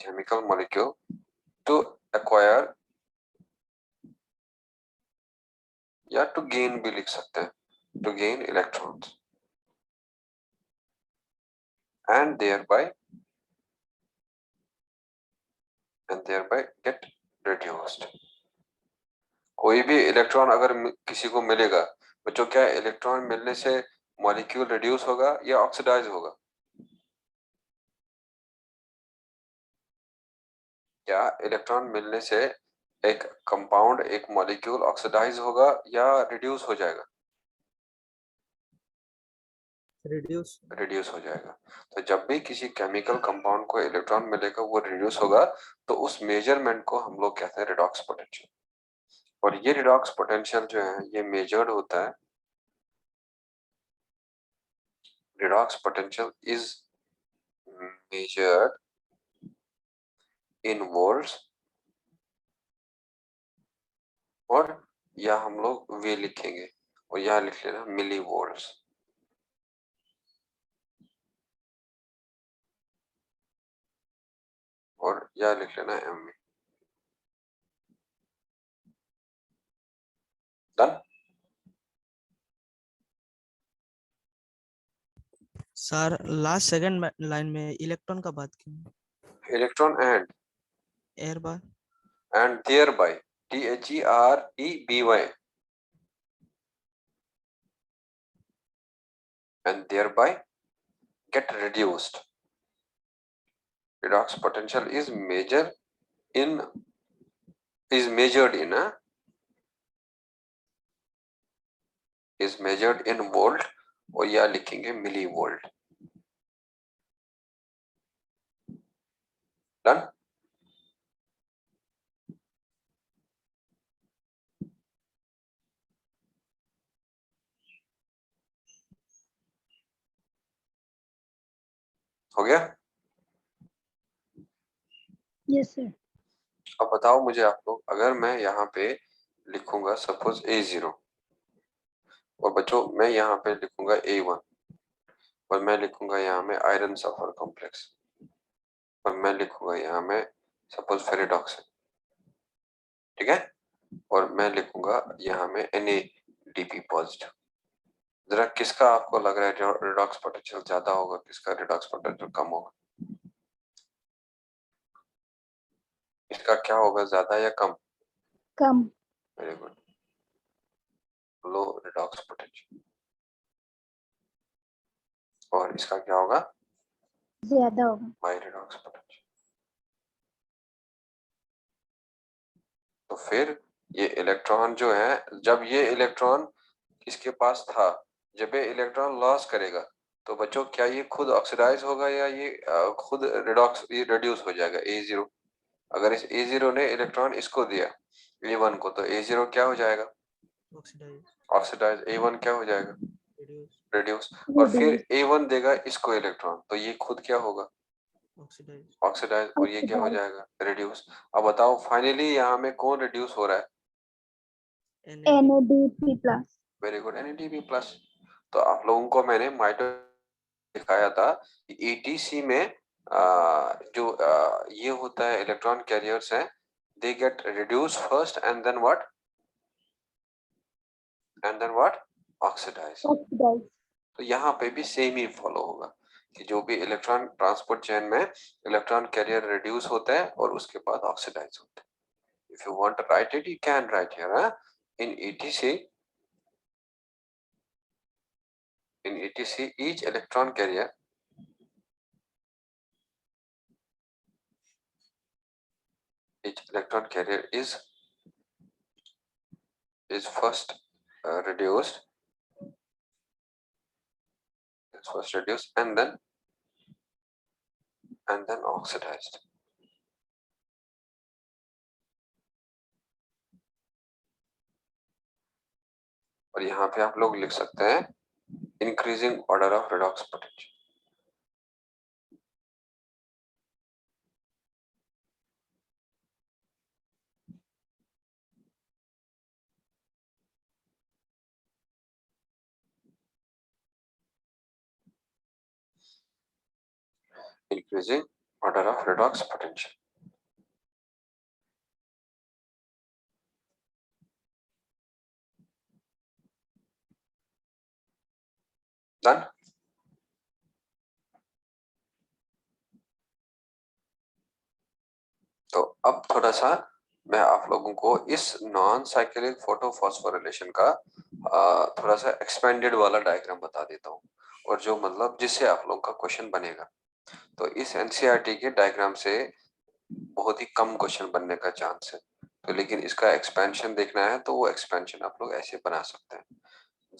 chemical molecule to acquire या to gain भी लिख सकते हैं, to gain electrons and thereby get reduced। कोई भी इलेक्ट्रॉन अगर किसी को मिलेगा बच्चों, क्या इलेक्ट्रॉन मिलने से मॉलिक्यूल रिड्यूस होगा या ऑक्सीडाइज होगा? क्या इलेक्ट्रॉन मिलने से एक कंपाउंड, एक मॉलिक्यूल ऑक्सीडाइज होगा या रिड्यूस हो जाएगा? रिड्यूस हो जाएगा। तो जब भी किसी केमिकल कंपाउंड को इलेक्ट्रॉन मिलेगा वो रिड्यूस होगा, तो उस मेजरमेंट को हम लोग कहते हैं रिडॉक्स पोटेंशियल। और ये रिडॉक्स पोटेंशियल जो है ये मेजर्ड होता है, redox potential is measured in volts, और या हम लोग वे लिखेंगे और यहाँ लिख लेना मिली वोल्ट्स। और यह लिख लेना MV। Done. Sir last second line में इलेक्ट्रॉन का बात क्यों? Electron and air bar. and thereby, thereby, and thereby get reduced. Redox potential is measured in volt और या लिखेंगे मिली वोल्ट. डन. हो गया. Yes, sir. अब बताओ मुझे आप लोग, अगर मैं यहाँ पे लिखूंगा सपोज A0 और बच्चों मैं यहाँ पे लिखूंगा A1 और मैं लिखूंगा यहाँ में आयरन सल्फर कॉम्प्लेक्स और मैं लिखूंगा यहाँ में सपोज फेरिडॉक्स है, ठीक है, और मैं लिखूंगा यहाँ में NADP पॉजिटिव. जरा किसका आपको लग रहा है रिडॉक्स पोटेंशियल ज्यादा होगा, किसका रिडॉक्स पोटेंशियल कम होगा? इसका क्या होगा, ज्यादा या कम? कम. Very good. Low redox potential. और इसका क्या होगा? ज्यादा होगा. High redox potential. तो फिर ये इलेक्ट्रॉन जो है, जब ये इलेक्ट्रॉन इसके पास था, जब ये इलेक्ट्रॉन लॉस करेगा तो बच्चों क्या ये खुद ऑक्सीडाइज होगा या ये खुद रिड्यूस हो जाएगा A0? अगर इस A0 ने इलेक्ट्रॉन इसको दिया A1 को, तो A0 क्या हो जाएगा? ऑक्सीडाइज. A1 क्या हो जाएगा? रिड्यूस. और फिर A1 देगा इसको इलेक्ट्रॉन, तो ये खुद क्या होगा? ऑक्सीडाइज. और ये क्या हो जाएगा? रिड्यूस. अब बताओ फाइनली यहाँ में कौन रिड्यूस हो रहा है? NADP plus. Very good, NADP plus. तो आप लोगों को मैंने माइटो दिखाया था कि ETC में जो ये होता है इलेक्ट्रॉन कैरियर्स हैं, they get reduce first and then what? Oxidise. तो यहाँ पे भी सेम ही फॉलो होगा कि जो भी इलेक्ट्रॉन ट्रांसपोर्ट चेन में इलेक्ट्रॉन कैरियर रिड्यूस होता है और उसके बाद ऑक्सीडाइज होता है. If you want to write it, you can write here in ETC. In ETC, each electron carrier is first reduced and then oxidized. और यहाँ पे आप लोग लिख सकते हैं increasing order of redox potential. Increasing order of redox potential. Done. तो अब थोड़ा सा मैं आप लोगों को इस नॉन साइक्लिक फोटोफॉस्फोरिलेशन का थोड़ा सा एक्सपेंडेड वाला डायग्राम बता देता हूँ, और जो मतलब जिससे आप लोगों का क्वेश्चन बनेगा. तो इस NCERT के डायग्राम से बहुत ही कम क्वेश्चन बनने का चांस है, तो लेकिन इसका एक्सपेंशन देखना है तो वो एक्सपेंशन आप लोग ऐसे बना सकते हैं.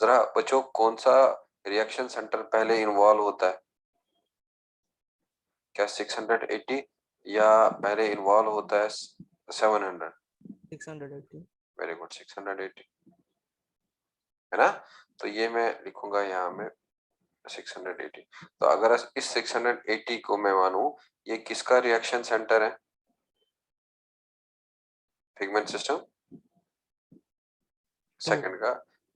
जरा बच्चों, कौन सा रिएक्शन सेंटर पहले इन्वॉल्व होता है? क्या 680 या पहले इन्वॉल्व होता है 700? 680. वेरी गुड, 680 है ना. तो ये मैं लिखूंगा यहाँ में 680. तो अगर इस 680 को मैं मानूं ये किसका रिएक्शन सेंटर है? पिगमेंट सिस्टम सेकंड का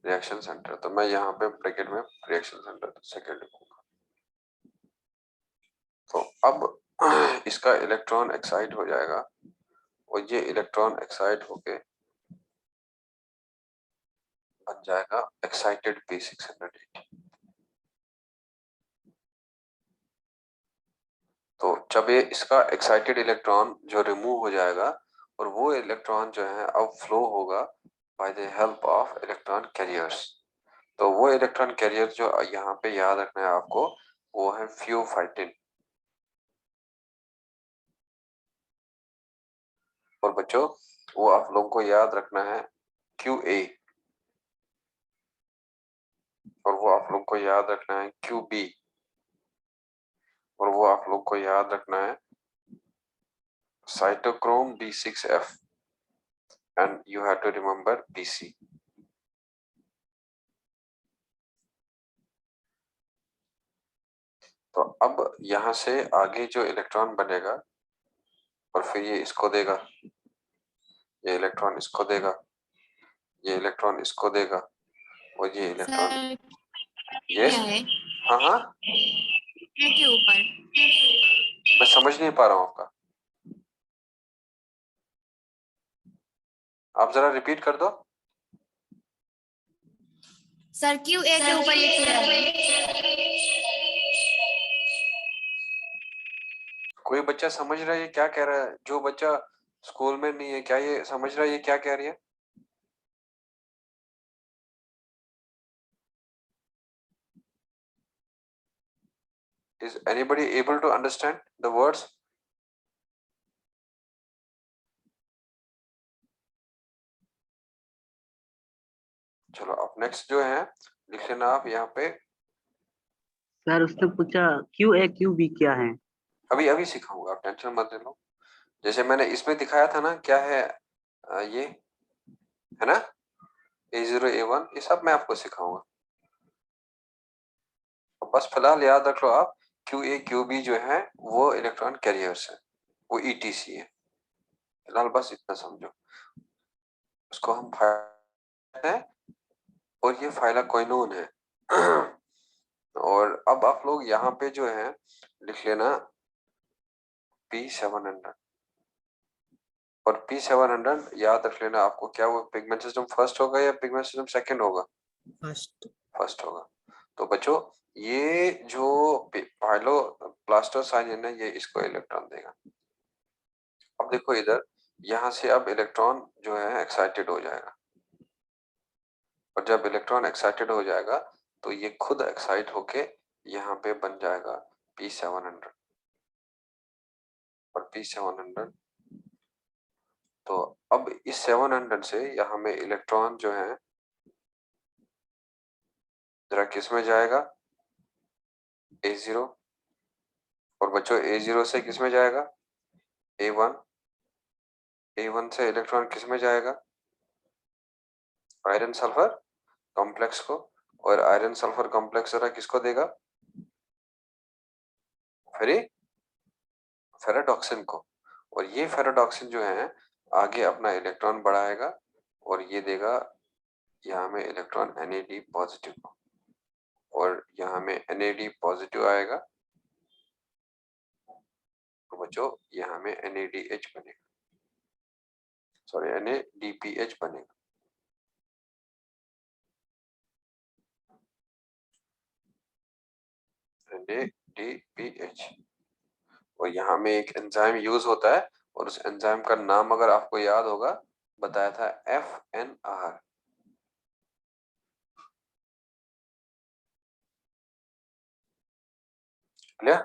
रिएक्शन सेंटर. तो मैं यहाँ पे ब्रैकेट में रिएक्शन सेंटर सेकंड लिखूंगा. तो अब इसका इलेक्ट्रॉन एक्साइट हो जाएगा और ये इलेक्ट्रॉन एक्साइट होके बन जाएगा एक्साइटेड P680. तो जब ये इसका एक्साइटेड इलेक्ट्रॉन जो रिमूव हो जाएगा और वो इलेक्ट्रॉन जो है अब फ्लो होगा by the help of electron carriers. तो वो इलेक्ट्रॉन कैरियर जो यहाँ पे याद रखना है आपको, वो है फ्यूफाइटिन। और बच्चों वो आप लोगों को याद रखना है QA, और वो आप लोगों को याद रखना है QB, और वो आप लोग को याद रखना है cytochrome B6F, and you have to remember BC। तो अब यहाँ से आगे जो इलेक्ट्रॉन बनेगा, और फिर ये इसको देगा, ये इलेक्ट्रॉन इसको देगा, ये इलेक्ट्रॉन इसको देगा, और ये इलेक्ट्रॉन सर यस। क्या है हाँ हाँ, के ऊपर? मैं समझ नहीं पा रहा हूँ आपका, आप जरा रिपीट कर दो। सर QA के ऊपर ये क्या है? कोई बच्चा समझ रहा है ये क्या कह रहा है? जो बच्चा स्कूल में नहीं है, क्या ये समझ रहा है ये क्या कह रही है? Is anybody able to understand the words? चलो अब नेक्स्ट जो है लिख लेना आप यहाँ पे। सर उसने पूछा QA QB क्या है? अभी अभी सिखाऊंगा, आप टेंशन मत ले लो। जैसे मैंने इसमें दिखाया था ना, क्या है ये है ना A0 A1, ये सब मैं आपको सिखाऊंगा। बस फिलहाल याद रख लो आप, QA QB जो है वो इलेक्ट्रॉन कैरियर्स है, वो ETC है। फिलहाल बस इतना समझो, उसको हम है, और ये फाइलाकोइनोन है। और अब आप लोग यहाँ पे जो है लिख लेना P700, और P700 याद रख लेना आपको, क्या वो पिगमेंट सिस्टम फर्स्ट होगा या पिगमेंट सिस्टम सेकंड होगा? फर्स्ट होगा। तो बच्चों ये जो पाइलो प्लास्टोसाइनिन है, ये इसको इलेक्ट्रॉन देगा। अब देखो इधर, यहाँ से अब इलेक्ट्रॉन जो है एक्साइटेड हो जाएगा, और जब इलेक्ट्रॉन एक्साइटेड हो जाएगा तो ये खुद एक्साइट होके यहाँ पे बन जाएगा P700, और P700। तो अब इस 700 से यहाँ में इलेक्ट्रॉन जो है जरा किस में जाएगा? A0, और बच्चों A0 से किस में जाएगा? A1, A1 से इलेक्ट्रॉन किस में जाएगा? आयरन सल्फर कॉम्प्लेक्स को, और आयरन सल्फर कॉम्प्लेक्स जरा किसको देगा? फेराडॉक्सिन को। और ये फेराडॉक्सिन जो है आगे अपना इलेक्ट्रॉन बढ़ाएगा, और ये देगा यहाँ में इलेक्ट्रॉन NAD पॉजिटिव को, और यहाँ में NAD पॉजिटिव आएगा, तो बच्चों यहाँ में NADH बनेगा, सॉरी NADPH बनेगा। NADPH। और यहाँ में एक एंजाइम यूज होता है, और उस एंजाइम का नाम अगर आपको याद होगा, बताया था FNR। क्लियर?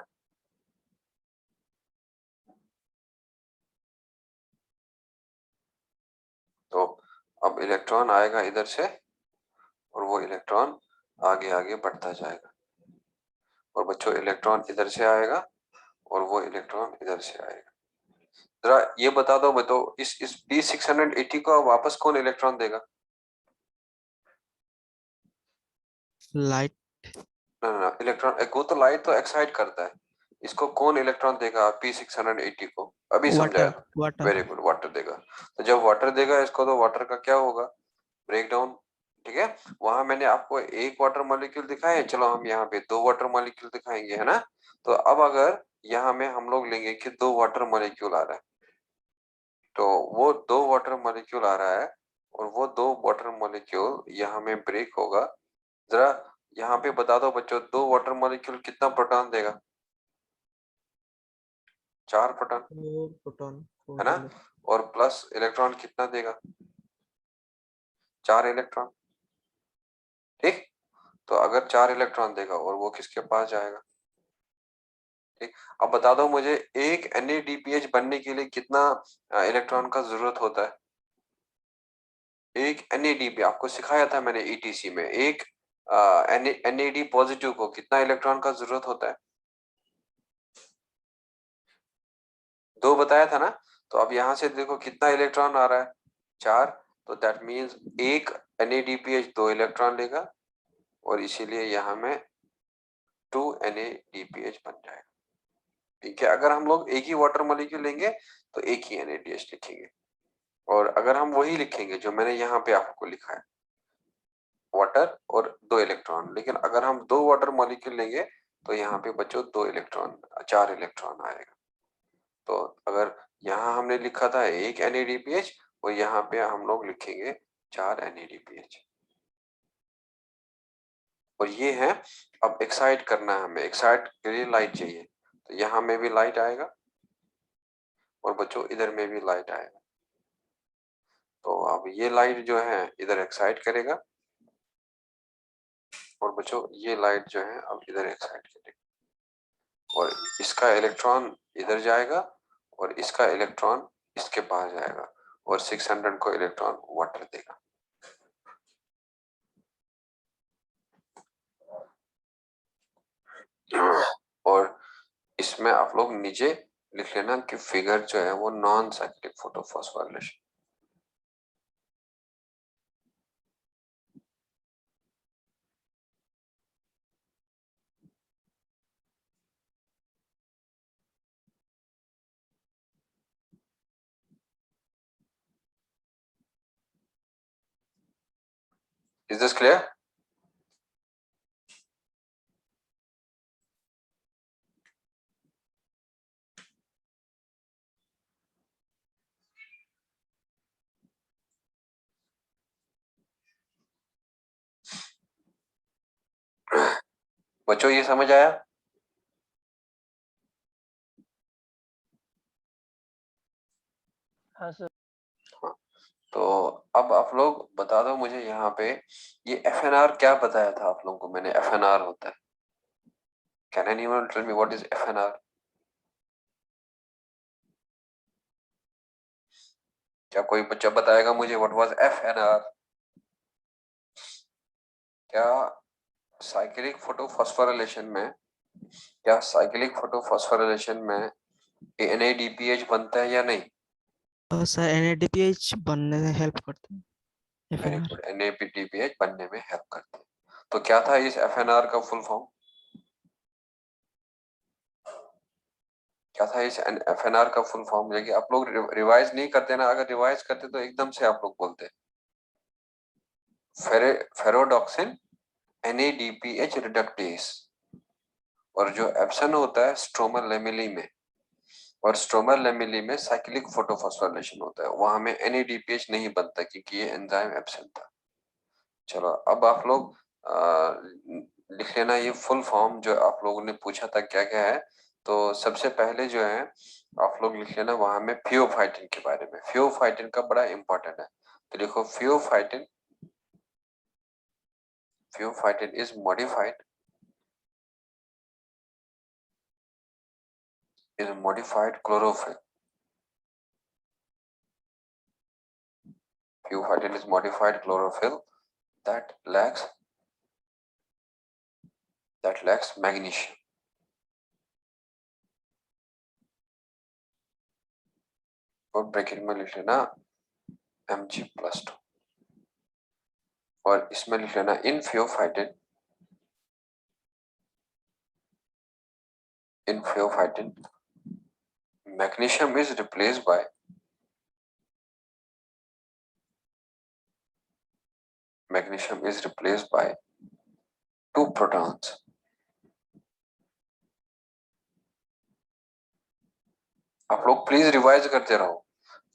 तो अब इलेक्ट्रॉन आएगा इधर से, और वो इलेक्ट्रॉन आगे आगे बढ़ता जाएगा, और बच्चों इलेक्ट्रॉन इधर से आएगा, और वो इलेक्ट्रॉन इधर से आएगा। जरा ये बता दो बताओ, इस P680 को वापस कौन इलेक्ट्रॉन देगा? लाइट। ना इलेक्ट्रॉन, वो तो लाइट तो एक्साइट करता है, इसको कौन इलेक्ट्रॉन देगा P680 को? अभी समझाया। वाटर। वेरी गुड, वाटर देगा। तो जब वाटर देगा इसको, तो वाटर का क्या होगा? Break down. ठीक है, वहां मैंने आपको एक वाटर मॉलिक्यूल दिखाया, चलो हम यहाँ पे दो वाटर मॉलिक्यूल दिखाएंगे, है ना? तो अब अगर यहाँ में हम लोग लेंगे कि दो वाटर मॉलिक्यूल आ रहा है, तो वो दो वाटर मॉलिक्यूल आ रहा है, और वो दो वाटर मॉलिक्यूल यहाँ में ब्रेक होगा। जरा यहाँ पे बता दो बच्चों, दो वाटर मॉलिक्यूल कितना प्रोटॉन देगा? 4 प्रोटॉन, प्रोटॉन है ना? और प्लस इलेक्ट्रॉन कितना देगा? 4 इलेक्ट्रॉन। ठीक, तो अगर 4 इलेक्ट्रॉन देगा और वो किसके पास जाएगा? ठीक, अब बता दो मुझे एक NADPH बनने के लिए कितना इलेक्ट्रॉन का जरूरत होता है? एक NAD आपको सिखाया था मैंने ETC में, एक NAD पॉजिटिव को कितना इलेक्ट्रॉन का जरूरत होता है? 2 बताया था ना। तो अब यहां से देखो कितना इलेक्ट्रॉन आ रहा है? 4। तो दैट मीन्स एक NADPH 2 इलेक्ट्रॉन लेगा और इसीलिए यहां में 2 NADPH बन जाएगा। ठीक है, अगर हम लोग एक ही वाटर मॉलिक्यूल लेंगे तो एक ही NADH लिखेंगे, और अगर हम वही लिखेंगे जो मैंने यहाँ पे आपको लिखा है, वाटर और 2 इलेक्ट्रॉन, लेकिन अगर हम 2 वाटर मॉलिक्यूल लेंगे तो यहाँ पे बच्चों 2 इलेक्ट्रॉन 4 इलेक्ट्रॉन आएगा। तो अगर यहाँ हमने लिखा था एक NADPH और यहाँ पे हम लोग लिखेंगे 4 NADPH। और ये है, अब एक्साइट करना है हमें, एक्साइट के लिए लाइट चाहिए, तो यहाँ में भी लाइट आएगा और बच्चों इधर में भी लाइट आएगा। तो अब ये लाइट जो है इधर एक्साइट करेगा और बच्चों ये लाइट जो है अब इधर एक्साइट करेगा, और इसका इलेक्ट्रॉन इधर जाएगा और इसका इलेक्ट्रॉन इसके पास जाएगा और 600 को इलेक्ट्रॉन वाटर देगा। और इसमें आप लोग नीचे लिख लेना कि फिगर जो है वो non cyclic photophosphorylation. Is this clear? बच्चों ये समझ आया? हाँ सर। तो अब आप लोग बता दो मुझे यहाँ पे ये FNR क्या बताया था आप लोगों को मैंने? FNR होता है, can anyone tell me what is FNR? क्या कोई बच्चा बताएगा मुझे व्हाट वाज FNR? क्या साइक्लिक फोटोफॉस्फोराइलेशन में, क्या साइक्लिक फोटोफॉस्फोराइलेशन में NADPH बनता है या नहीं? सर NADPH बनने में हेल्प करते हैं वेरी FNR। गुड, NADPH बनने में हेल्प करते हैं। तो क्या था इस FNR का फुल फॉर्म? क्या था इस FNR का फुल फॉर्म? देखिए आप लोग रिवाइज नहीं करते ना, अगर रिवाइज करते तो एकदम से आप लोग बोलते। फेरोडॉक्सिन NADPH रिडक्टेस, और जो एप्सन होता है स्ट्रोमा लेमिली में, और स्ट्रोमा लेमिली में साइक्लिक फोटोफॉस्फोराइलेशन होता है, वहां में NADPH नहीं बनता क्योंकि ये एंजाइम एब्सेंट था। चलो अब आप लोग लिख लेना ये फुल फॉर्म जो आप लोगों ने पूछा था क्या क्या है। तो सबसे पहले जो है आप लोग लिख लेना वहां में फियोफाइटिन के बारे में। फियोफाइटिन का बड़ा इंपॉर्टेंट है, तो देखो pheophytin, pheophytin is modified chlorophyll. Fiyofitin is modified chlorophyll that lacks magnesium. और ब्रैकेट में लिख लेना Mg+2, और इसमें लिख लेना in fiyofitin magnesium is replaced by two protons. आप लोग प्लीज रिवाइज करते रहो,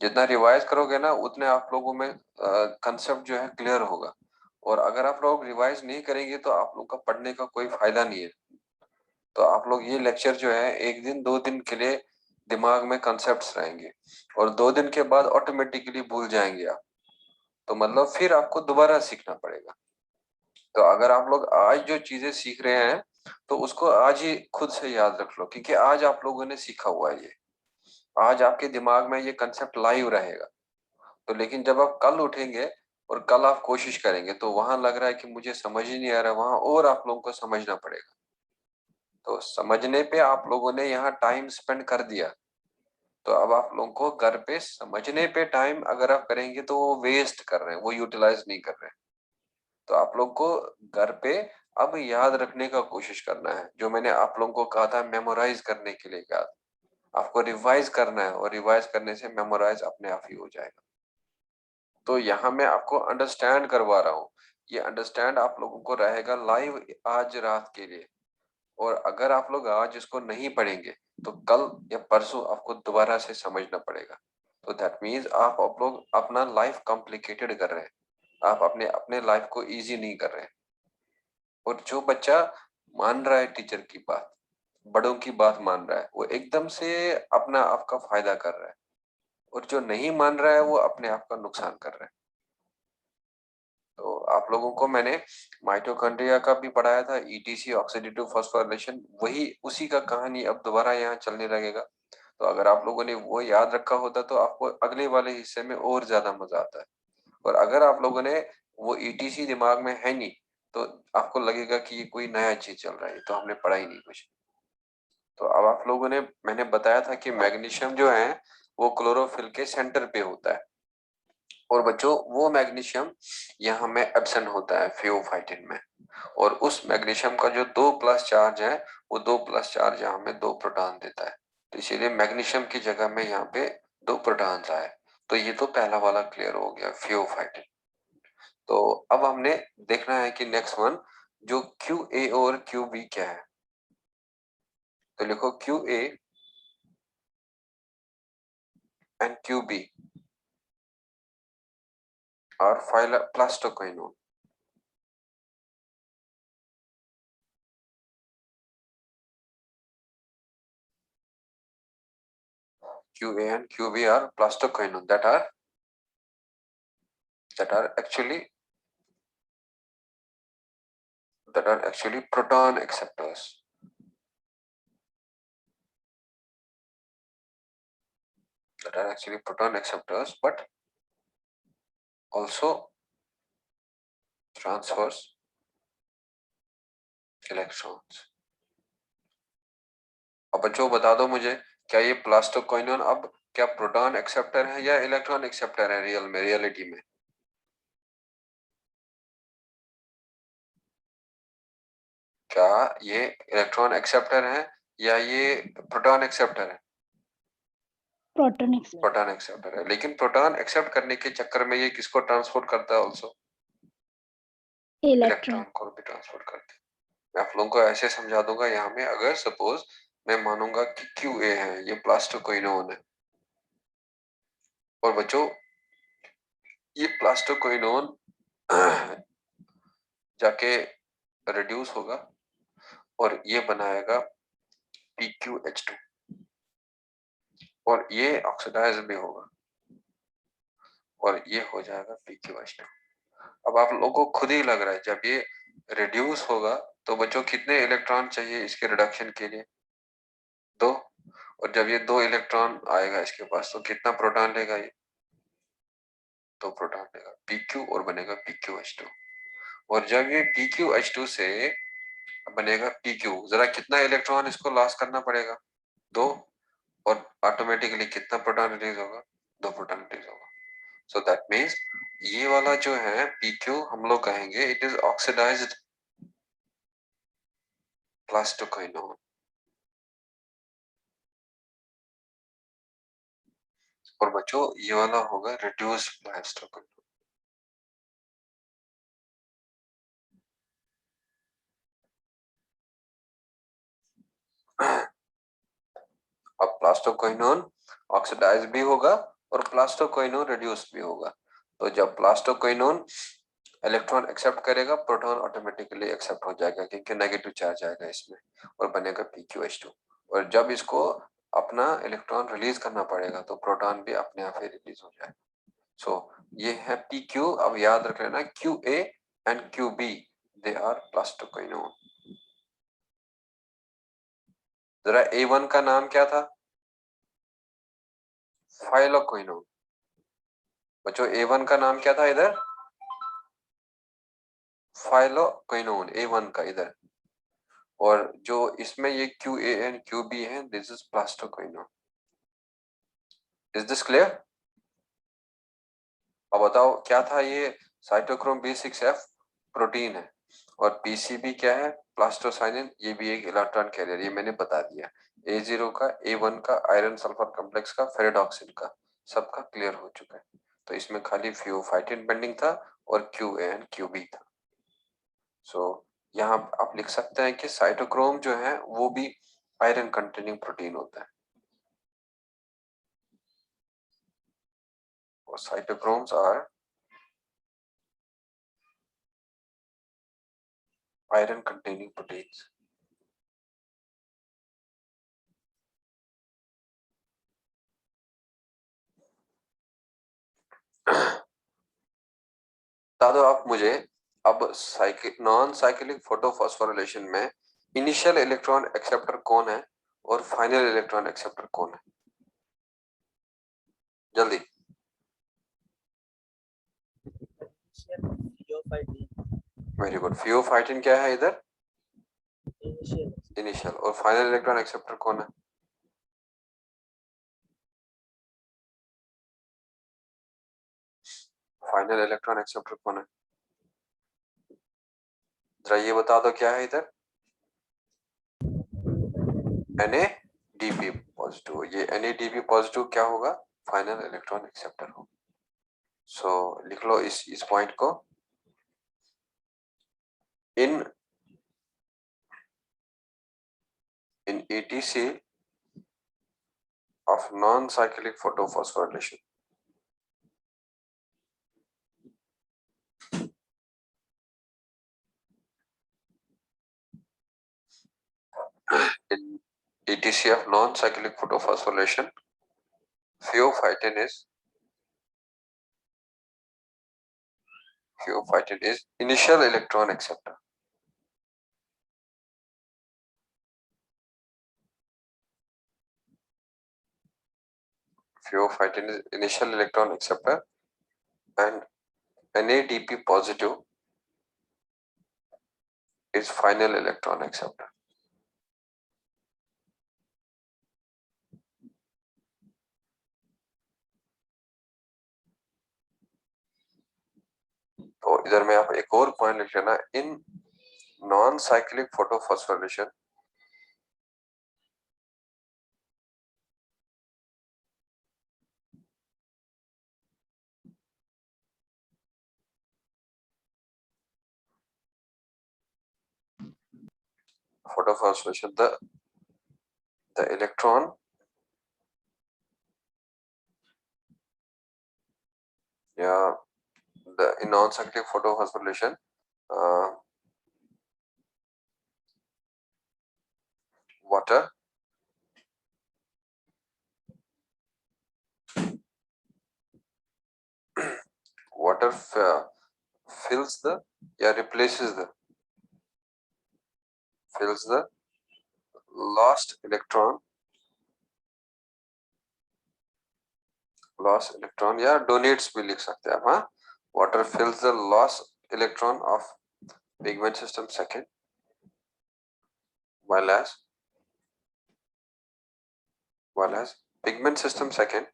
जितना रिवाइज करोगे ना उतने आप लोगों में कंसेप्ट जो है क्लियर होगा, और अगर आप लोग रिवाइज नहीं करेंगे तो आप लोग का पढ़ने का कोई फायदा नहीं है। तो आप लोग ये लेक्चर जो है एक दिन 2 दिन के लिए दिमाग में कंसेप्ट्स रहेंगे और 2 दिन के बाद ऑटोमेटिकली भूल जाएंगे आप। तो मतलब फिर आपको दोबारा सीखना पड़ेगा। तो अगर आप लोग आज जो चीजें सीख रहे हैं तो उसको आज ही खुद से याद रख लो, क्योंकि आज आप लोगों ने सीखा हुआ है ये, आज आपके दिमाग में ये कंसेप्ट लाइव रहेगा। तो लेकिन जब आप कल उठेंगे और कल आप कोशिश करेंगे तो वहां लग रहा है कि मुझे समझ ही नहीं आ रहा, वहां और आप लोगों को समझना पड़ेगा। तो समझने पे आप लोगों ने यहाँ टाइम स्पेंड कर दिया, तो अब आप लोगों को घर पे समझने पे टाइम अगर आप करेंगे तो वो वेस्ट कर रहे हैं, वो यूटिलाइज नहीं कर रहे हैं। तो आप लोग को घर पे अब याद रखने का कोशिश करना है, जो मैंने आप लोगों को कहा था मेमोराइज करने के लिए याद, आपको रिवाइज करना है और रिवाइज करने से मेमोराइज अपने आप ही हो जाएगा। तो यहाँ मैं आपको अंडरस्टैंड करवा रहा हूँ, ये अंडरस्टैंड आप लोगों को रहेगा लाइव आज रात के लिए। और अगर आप लोग आज इसको नहीं पढ़ेंगे तो कल या परसों आपको दोबारा से समझना पड़ेगा। तो दैट मीन्स आप लोग अपना लाइफ कॉम्प्लिकेटेड कर रहे हैं, आप अपने अपने लाइफ को इजी नहीं कर रहे हैं। और जो बच्चा मान रहा है टीचर की बात, बड़ों की बात मान रहा है, वो एकदम से अपना आपका फायदा कर रहा है, और जो नहीं मान रहा है वो अपने आप का नुकसान कर रहा है। तो आप लोगों को मैंने माइटोकॉन्ड्रिया का भी पढ़ाया था, ईटीसी ऑक्सीडेटिव फॉस्फोराइलेशन, वही उसी का कहानी अब दोबारा यहाँ चलने लगेगा। तो अगर आप लोगों ने वो याद रखा होता तो आपको अगले वाले हिस्से में और ज्यादा मजा आता है। और अगर आप लोगों ने वो ईटीसी दिमाग में है नहीं तो आपको लगेगा कि ये कोई नया चीज चल रहा है, तो हमने पढ़ा ही नहीं कुछ। तो अब आप लोगों ने, मैंने बताया था कि मैग्नीशियम जो है वो क्लोरोफिल के सेंटर पे होता है, और बच्चों वो मैग्नीशियम यहाँ में एब्सेंट होता है फियोफाइटिन में, और उस मैग्नीशियम का जो 2+ चार्ज है वो 2+ चार्ज यहाँ में 2 प्रोटॉन देता है। तो इसीलिए मैग्नीशियम की जगह में यहाँ पे 2 प्रोटॉन्स आए। तो ये तो पहला वाला क्लियर हो गया, फियोफाइटिन। तो अब हमने देखना है कि नेक्स्ट वन जो QA और QB क्या है। तो लिखो QA एंड QB और plastoquinone. QA and QB are plastoquinone that are actually proton acceptors. That are actually proton acceptors, but also transfers electrons. अब बच्चों बता दो मुझे, क्या ये प्लास्टोक्विनोन अब क्या प्रोटॉन एक्सेप्टर है या इलेक्ट्रॉन एक्सेप्टर है रियलिटी में? क्या ये इलेक्ट्रॉन एक्सेप्टर है या ये प्रोटॉन एक्सेप्टर है? प्रोटॉन एक्सेप्टर है, लेकिन प्रोटॉन एक्सेप्ट करने के चक्कर में ये किसको ट्रांसपोर्ट करता है? ऑल्सो इलेक्ट्रॉन को भी ट्रांसपोर्ट करता है। मैं आप लोगों को ऐसे समझा दूंगा यहाँ में, अगर सपोज मैं मानूंगा कि QA है, ये प्लास्टोक्विनोन है, और बच्चों ये प्लास्टोक्विनोन जाके रिड्यूस होगा और ये बनाएगा PQH2, और ये ऑक्सीडाइज भी होगा और ये हो जाएगा PQH2। अब आप लोगों को खुद ही लग रहा है जब ये रिड्यूस होगा तो बच्चों कितने इलेक्ट्रॉन चाहिए इसके रिडक्शन के लिए? 2। और जब ये 2 इलेक्ट्रॉन आएगा इसके पास तो कितना प्रोटॉन लेगा? ये 2 प्रोटॉन लेगा, PQ, और बनेगा PQH2। और जब ये PQH2 से बनेगा PQ, जरा कितना इलेक्ट्रॉन इसको लॉस करना पड़ेगा? 2। और ऑटोमेटिकली कितना प्रोटॉन रिलीज होगा? 2 प्रोटॉन रिलीज होगा। सो दैट मीन्स ये वाला जो है PQ हम लोग कहेंगे इट इज ऑक्सीडाइज्ड प्लास्टोक्विनोन, और बच्चों ये वाला होगा रिड्यूस्ड प्लास्टोक्विनोन। अब प्लास्टोक्विनोन ऑक्सीडाइज भी होगा और प्लास्टोक्विनोन रिड्यूस भी होगा। तो जब प्लास्टोक्विनोन इलेक्ट्रॉन एक्सेप्ट करेगा, प्रोटॉन ऑटोमेटिकली एक्सेप्ट हो जाएगा क्योंकि नेगेटिव चार्ज आएगा इसमें और बनेगा PQH2। और जब इसको अपना इलेक्ट्रॉन रिलीज करना पड़ेगा, तो प्रोटॉन भी अपने आप ही रिलीज हो जाएगा। सो ये है पी क्यू। अब याद रख लेना Q A and Q B they are plastoquinone. जरा ए वन का नाम क्या था? फाइलोक्विनोन। बच्चों ए वन का नाम क्या था इधर? फाइलोक्विनोन ए वन का इधर। और जो इसमें ये Q A and Q B है, this is plastoquinone. Is this clear? अब बताओ क्या था ये? साइटोक्रोम B6F प्रोटीन है, और पीसीबी क्या है? प्लास्टोसाइनिन, ये भी एक इलेक्ट्रॉन कैरियर, ये मैंने बता दिया। A0 का, A1 का, आयरन सल्फर कॉम्प्लेक्स का, फेरेडॉक्सिन का, सबका क्लियर हो चुका है। तो इसमें खाली फियोफाइटिन बेंडिंग था और QA एंड QB था। सो यहाँ आप लिख सकते हैं कि साइटोक्रोम जो है वो भी आयरन कंटेनिंग प्रोटीन होता है, और cytochromes are iron containing proteins. बता दो आप मुझे, अब नॉन साइक्लिक फोटोफॉस्फोरिलेशन में इनिशियल इलेक्ट्रॉन एक्सेप्टर कौन है और फाइनल इलेक्ट्रॉन एक्सेप्टर कौन है? जल्दी। Very good. फियोफाइटिन क्या है इधर? इनिशियल। और फाइनल इलेक्ट्रॉन एक्सेप्टर कौन है? फाइनल इलेक्ट्रॉन एक्सेप्टर कौन है? जरा ये बता दो क्या है इधर? NADP positive. ये NADP पॉजिटिव क्या होगा? फाइनल इलेक्ट्रॉन एक्सेप्टर होगा। सो लिख लो इस पॉइंट को। in ETC of non-cyclic photophosphorylation, in ETC of non-cyclic photophosphorylation, pheophytin is initial electron acceptor. Pheophytin is initial electron acceptor, and NADP positive is final electron acceptor. तो इधर में आप एक और पॉइंट लिख लेना, in non cyclic photophosphorylation the electron in non-cyclic photophosphorylation water fills the replaces the lost electron या donates भी लिख सकते हैं आप। हाँ, water fills the lost electron of pigment system second, while as pigment system second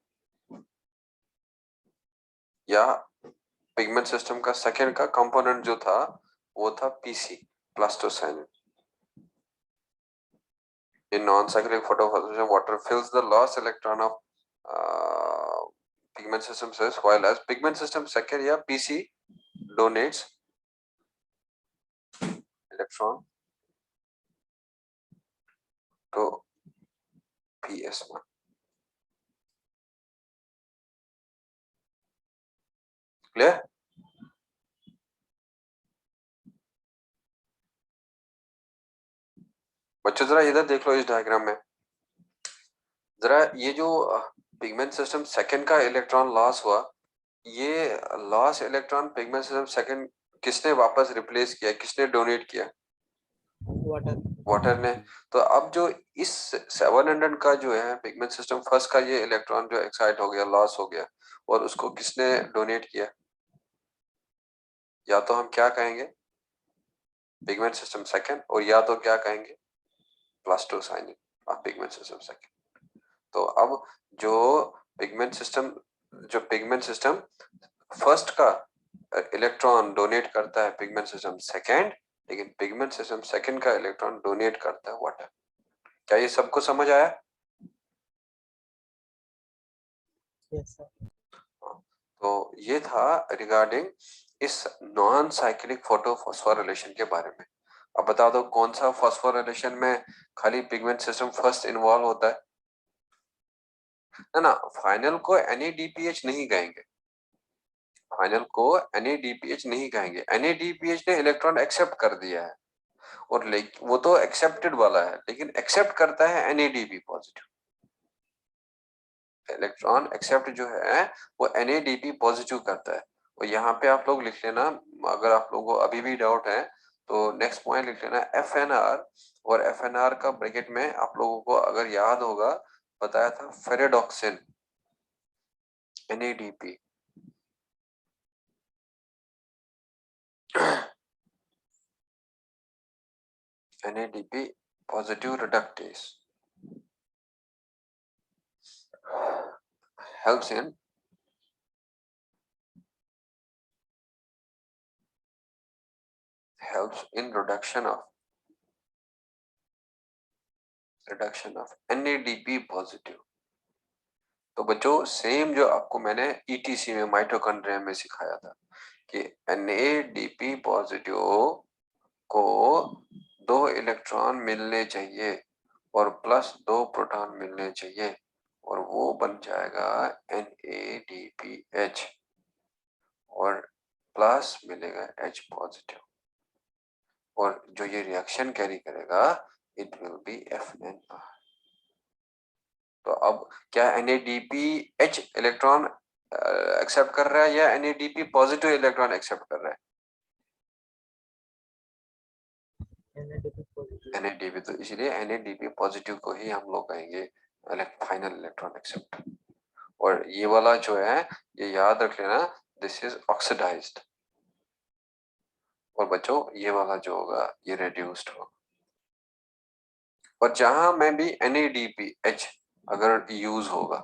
या pigment system का second का कंपोनेंट जो था वो था PC, plastocyanin. In non-cyclic photophosphorylation, water fills the lost electron of pigment system first, while as pigment system second या PC donates electron to PS1. Clear? बच्चों जरा इधर देख लो इस डायग्राम में, जरा ये जो पिगमेंट सिस्टम सेकंड का इलेक्ट्रॉन लॉस हुआ, ये loss electron pigment system second किसने वापस रिप्लेस किया, किसने डोनेट किया? वाटर ने। तो अब जो इस 700 का जो है पिगमेंट सिस्टम फर्स्ट का ये इलेक्ट्रॉन जो एक्साइट हो गया, लॉस हो गया, और उसको किसने डोनेट किया? या तो हम क्या कहेंगे पिगमेंट सिस्टम सेकंड, और या तो क्या कहेंगे plastocyanin of pigment system second. तो अब जो पिगमेंट सिस्टम फर्स्ट का इलेक्ट्रॉन डोनेट करता है पिगमेंट सिस्टम सेकंड, लेकिन पिगमेंट सिस्टम सेकंड का इलेक्ट्रॉन डोनेट करता है वाटर। क्या ये सबको समझ आया? Yes, sir. तो ये था रिगार्डिंग इस नॉन साइक्लिक फोटो फॉस्फोरिलेशन के बारे में। अब बता दो कौन सा फॉस्फोरिलेशन में खाली पिगमेंट सिस्टम फर्स्ट इन्वॉल्व होता है ना? फाइनल को NADPH नहीं कहेंगे, फाइनल को NADPH नहीं कहेंगे। NADPH ने इलेक्ट्रॉन एक्सेप्ट कर दिया है, और वो तो एक्सेप्टेड वाला है, लेकिन एक्सेप्ट करता है NADP पॉजिटिव। इलेक्ट्रॉन एक्सेप्ट जो है वो NADP पॉजिटिव करता है। और यहाँ पे आप लोग लिख लेना, अगर आप लोगों को अभी भी डाउट है तो नेक्स्ट पॉइंट लिख लेना FNR, और FNR का ब्रैकेट में आप लोगों को अगर याद होगा बताया था ferredoxin NADP। NADP positive reductase helps in reduction of NADP positive। तो बच्चों सेम जो आपको मैंने ETC में माइटोकॉन्ड्रिया में सिखाया था कि NADP पॉजिटिव को 2 इलेक्ट्रॉन मिलने चाहिए और प्लस 2 प्रोटॉन मिलने चाहिए, और वो बन जाएगा NADPH, और प्लस मिलेगा H पॉजिटिव, और जो ये रिएक्शन कैरी करेगा इट विल बी FNR। तो अब क्या NADPH इलेक्ट्रॉन एक्सेप्ट कर रहा है या NADP पॉजिटिव इलेक्ट्रॉन एक्सेप्ट कर रहा है? NADP, तो इसलिए NADP पॉजिटिव को ही हम लोग कहेंगे फाइनल इलेक्ट्रॉन एक्सेप्ट। और ये वाला जो है ये याद रख लेना, दिस इज ऑक्सीडाइज्ड, और बच्चों ये वाला जो होगा ये रेड्यूस्ड होगा। और जहां में भी NADPH अगर यूज होगा,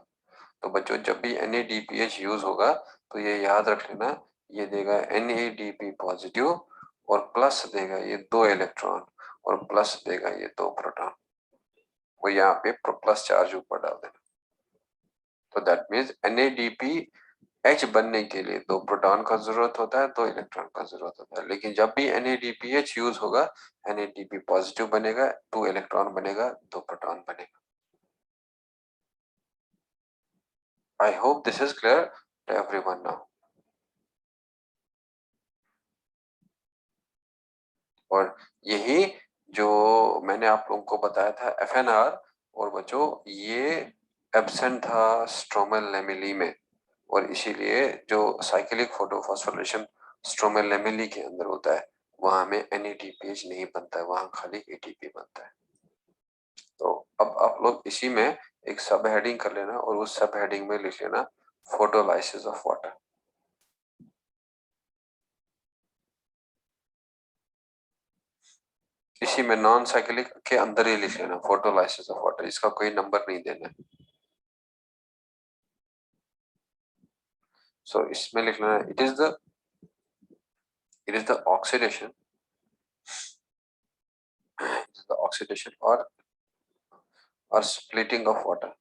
तो बच्चों जब भी NADPH यूज होगा तो ये याद रख लेना, ये देगा NADP पॉजिटिव, और प्लस देगा ये 2 इलेक्ट्रॉन, और प्लस देगा ये 2 प्रोटॉन, वो यहाँ पे प्लस चार्ज ऊपर डाल देना। तो दैट मीन्स NADPH बनने के लिए 2 प्रोटॉन का जरूरत होता है, 2 इलेक्ट्रॉन का जरूरत होता है। लेकिन जब भी NADPH यूज होगा NADP पॉजिटिव बनेगा, 2 इलेक्ट्रॉन बनेगा, 2 प्रोटॉन बनेगा। I hope this is clear to everyone now. और यही जो मैंने आप लोगों को बताया था FNR, और बच्चों ये एब्सेंट था स्ट्रोमल लेमिली में, और इसीलिए जो साइक्लिक फोटोफॉस्फोरिलेशन स्ट्रोमल लेमिली के अंदर होता है वहां में NADPH नहीं बनता है, वहां खाली ATP बनता है। तो अब आप लोग इसी में एक सब हेडिंग कर लेना, और उस सब हेडिंग में लिख लेना फोटोलाइसिस ऑफ वाटर। इसी में नॉन साइक्लिक के अंदर ही लिख लेना फोटोलाइसिस ऑफ वाटर, इसका कोई नंबर नहीं देना। सो इसमें लिख लेना it is the oxidation or splitting of water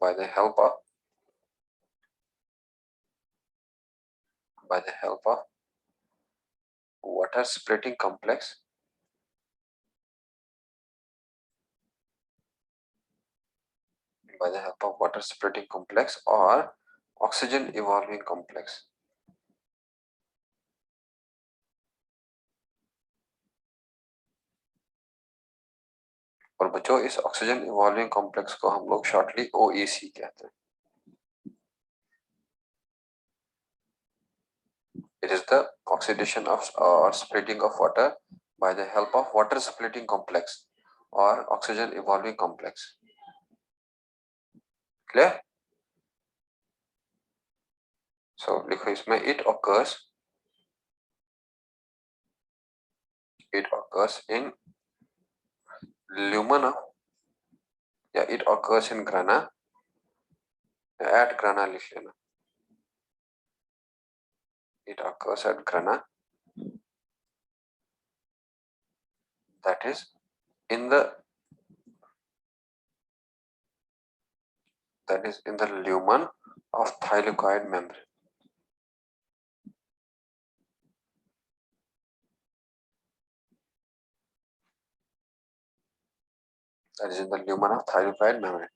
by the help of water splitting complex or oxygen evolving complex। और बच्चों इस ऑक्सीजन इवॉल्विंग कॉम्प्लेक्स को हम लोग शॉर्टली OEC कहते हैं। It is the oxidation of or splitting of water by the help of water splitting complex or oxygen evolving complex. Clear? So लिखो इसमें it occurs in lumen of, या it occurs in grana, at grana लिख लेना, it occurs at grana, that is in the lumen of thylakoid membrane. That is in the lumen of thylakoid membrane.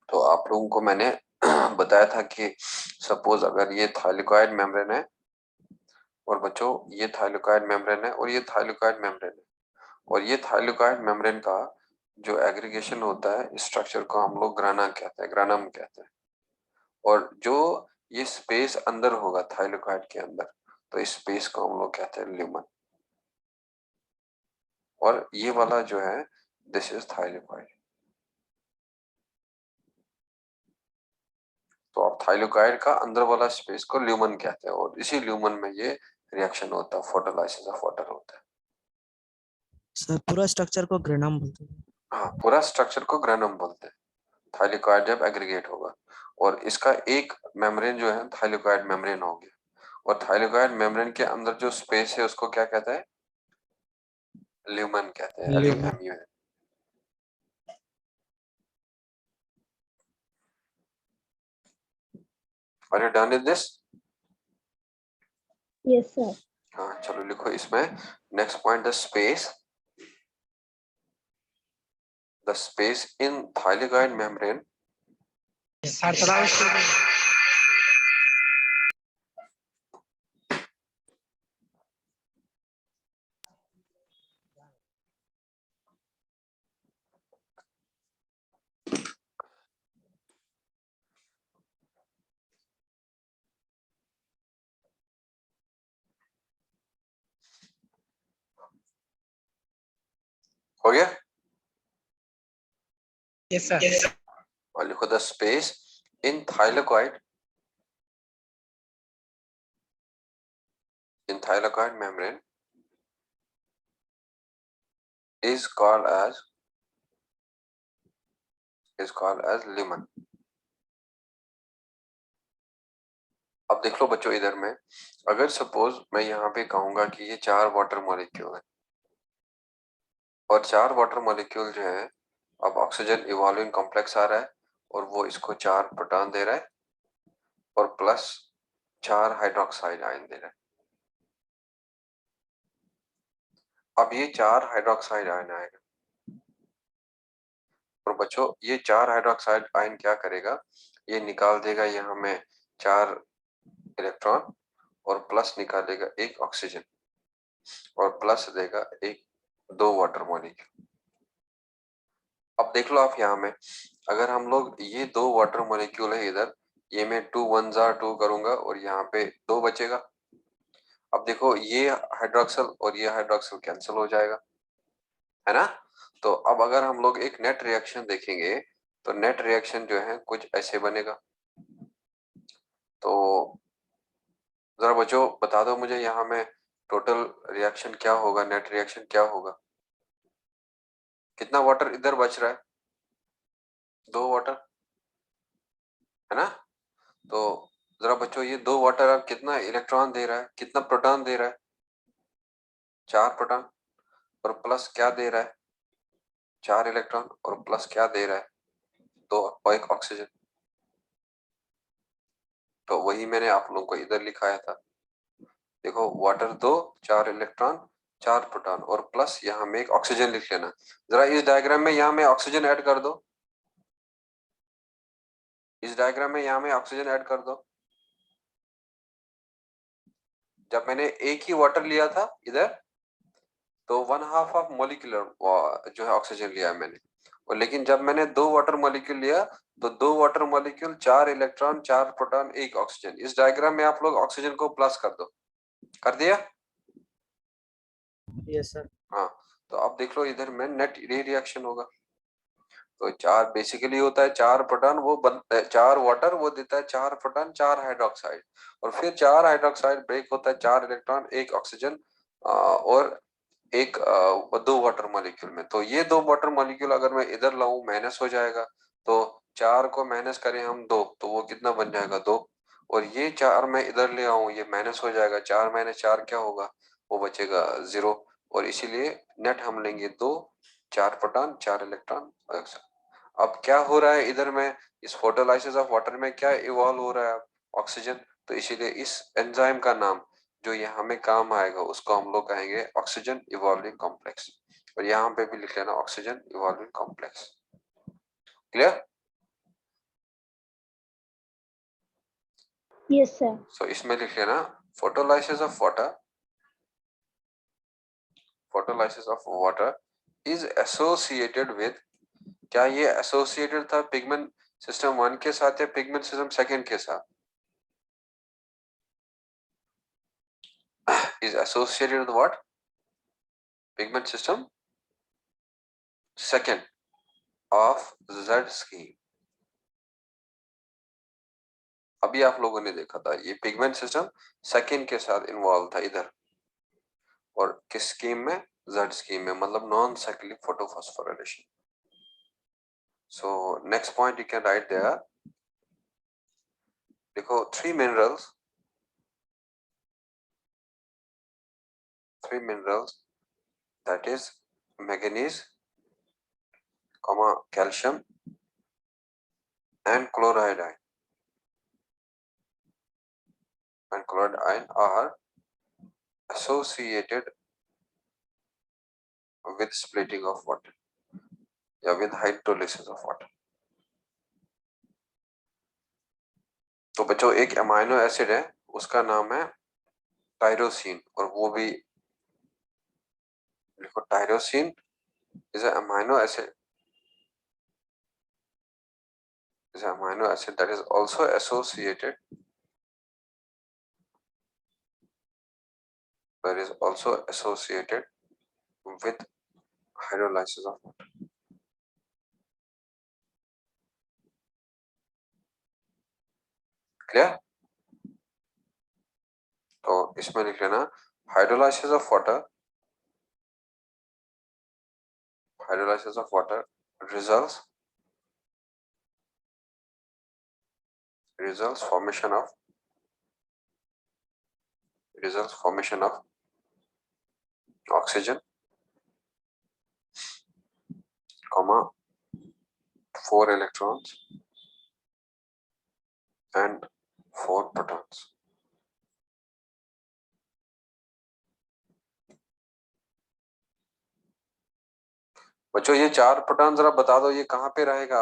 तो आप लोगों को मैंने बताया था कि सपोज अगर ये थाइलेकोइड मेम्ब्रेन है और बच्चों ये थाइलेकोइड मेम्ब्रेन है और ये थाइलेकोइड मेम्ब्रेन है और ये थाइलेकोइड मेम्ब्रेन का जो एग्रीगेशन होता है इस स्ट्रक्चर को हम लोग ग्राना कहते हैं, ग्रानम कहते हैं। और जो ये स्पेस अंदर होगा थाइलेकोइड के अंदर, तो इस स्पेस को हम लोग कहते हैं ल्यूमन। और ये वाला जो है दिस इज थाइलेकोइड। तो आप थाइलेकोइड का अंदर वाला स्पेस को ल्यूमन कहते हैं और इसी ल्यूमन में ये रिएक्शन होता है, फोटोलाइसिस ऑफ वाटर होता है। सर पूरा स्ट्रक्चर को ग्रेनम बोलते हैं। हाँ, पूरा स्ट्रक्चर को ग्रेनम बोलते हैं थाइलेकोइड जब एग्रीगेट होगा। और इसका एक मेम्ब्रेन जो है थाइलेकोइड मेम्ब्रेन हो गया और थाइलेकोइड मेम्ब्रेन के अंदर जो स्पेस है उसको क्या कहते हैं? ल्यूमन कहते हैं। Lumen. Are you done with this? Yes, sir. हाँ, चलो लिखो इसमें next point the space in thylakoid membrane हो गया? Yes, sir. और लिखो the space in thylakoid membrane is called as lumen। अब देख लो बच्चों इधर में, अगर सपोज मैं यहाँ पे कहूंगा कि ये 4 वाटर मॉलिक्यूल है और 4 वाटर मॉलिक्यूल जो है, अब ऑक्सीजन इवॉल्विंग कॉम्प्लेक्स आ रहा है और वो इसको 4 प्रोटॉन दे रहा है और प्लस 4 हाइड्रोक्साइड आयन दे रहा है। अब ये 4 हाइड्रोक्साइड आयन आएगा और बच्चों ये 4 हाइड्रोक्साइड आयन क्या करेगा, ये निकाल देगा यहाँ में 4 इलेक्ट्रॉन और प्लस निकालेगा 1 ऑक्सीजन और प्लस देगा 2 वाटर मॉलिक्यूल। अब देख लो आप यहाँ में, अगर हम लोग ये 2 वाटर मॉलिक्यूल है इधर, ये मैं 2 1 2 करूंगा और यहाँ पे 2 बचेगा। अब देखो ये हाइड्रोक्सल और ये हाइड्रोक्सल कैंसिल हो जाएगा, है ना? तो अब अगर हम लोग एक नेट रिएक्शन देखेंगे तो नेट रिएक्शन जो है कुछ ऐसे बनेगा। तो जरा बच्चों बता दो मुझे यहाँ में टोटल रिएक्शन क्या होगा, नेट रिएक्शन क्या होगा? कितना वाटर इधर बच रहा है? 2 वाटर, है ना? तो जरा बच्चों ये 2 वाटर अब कितना इलेक्ट्रॉन दे रहा है, कितना प्रोटॉन दे रहा है? 4 प्रोटॉन और प्लस क्या दे रहा है? 4 इलेक्ट्रॉन और प्लस क्या दे रहा है? 2 और 1 ऑक्सीजन। तो वही मैंने आप लोगों को इधर लिखाया था। देखो वाटर 2, 4 इलेक्ट्रॉन, 4 प्रोटॉन और प्लस यहाँ में 1 ऑक्सीजन लिख लेना। जरा इस डायग्राम में यहाँ में ऑक्सीजन ऐड कर दो, इस डायग्राम में यहाँ में ऑक्सीजन ऐड कर दो। जब मैंने एक ही वाटर लिया था इधर तो 1/2 ऑफ मोलिकुलर जो है ऑक्सीजन लिया मैंने, और लेकिन जब मैंने 2 वाटर मॉलिक्यूल लिया तो 2 water molecule 4 electron 4 proton 1 oxygen. इस डायग्राम में आप लोग ऑक्सीजन को प्लस कर दो, कर दिया? Yes, sir. हाँ, तो अब देख लो इधर में नेट रिएक्शन होगा। तो 4 बेसिकली होता है 4 प्रोटॉन, वो 4 वाटर, वो देता है 4 प्रोटॉन 4 हाइड्रोक्साइड, और फिर 4 हाइड्रोक्साइड ब्रेक होता है 4 इलेक्ट्रॉन 1 ऑक्सीजन और एक 2 वाटर मॉलिक्यूल में। तो ये 2 वाटर मॉलिक्यूल अगर मैं इधर लाऊं माइनस हो जाएगा, तो 4 को माइनस करें हम 2, तो वो कितना बन जाएगा 2, और ये 4 मैं इधर ले आऊं ये माइनस हो जाएगा, 4 माइनस 4 क्या होगा, वो बचेगा 0, और इसीलिए नेट हम लेंगे 2, 4 प्रोटॉन 4 इलेक्ट्रॉन। अब क्या हो रहा है इधर में, इस फोटोलाइसिस ऑफ वाटर में क्या इवॉल्व हो रहा है, ऑक्सीजन। तो इसीलिए इस एंजाइम का नाम जो ये हमें काम आएगा उसको हम लोग कहेंगे ऑक्सीजन इवॉल्विंग कॉम्प्लेक्स, और यहाँ पे भी लिख लेना oxygen evolving complex. Clear? Yes, sir. सो इसमें लिख लेना photolysis of water, photolysis of water is associated with, क्या ये एसोसिएटेड था पिगमेंट सिस्टम 1 के साथ या पिगमेंट सिस्टम 2 के साथ? is associated with what? Pigment system 2 of Z scheme। अभी आप लोगों ने देखा था ये पिगमेंट सिस्टम 2 के साथ इन्वॉल्व था इधर, और किस स्कीम में? Z स्कीम में, मतलब non cyclic photophosphorylation. So next point you can write there, देखो 3 minerals that is manganese, calcium and chloride ion are associated with splitting of water या with hydrolysis of water। तो बच्चों एक amino acid है उसका नाम है टायरोसिन, और वो भी लिखो, tyrosine is an amino acid that is also associated with hydrolysis of water। Clear? तो इसमें लिख लेना hydrolysis of water results formation of oxygen, 4 electrons and 4 protons। बच्चों ये 4 प्रोटॉन जरा बता दो ये कहाँ पे रहेगा,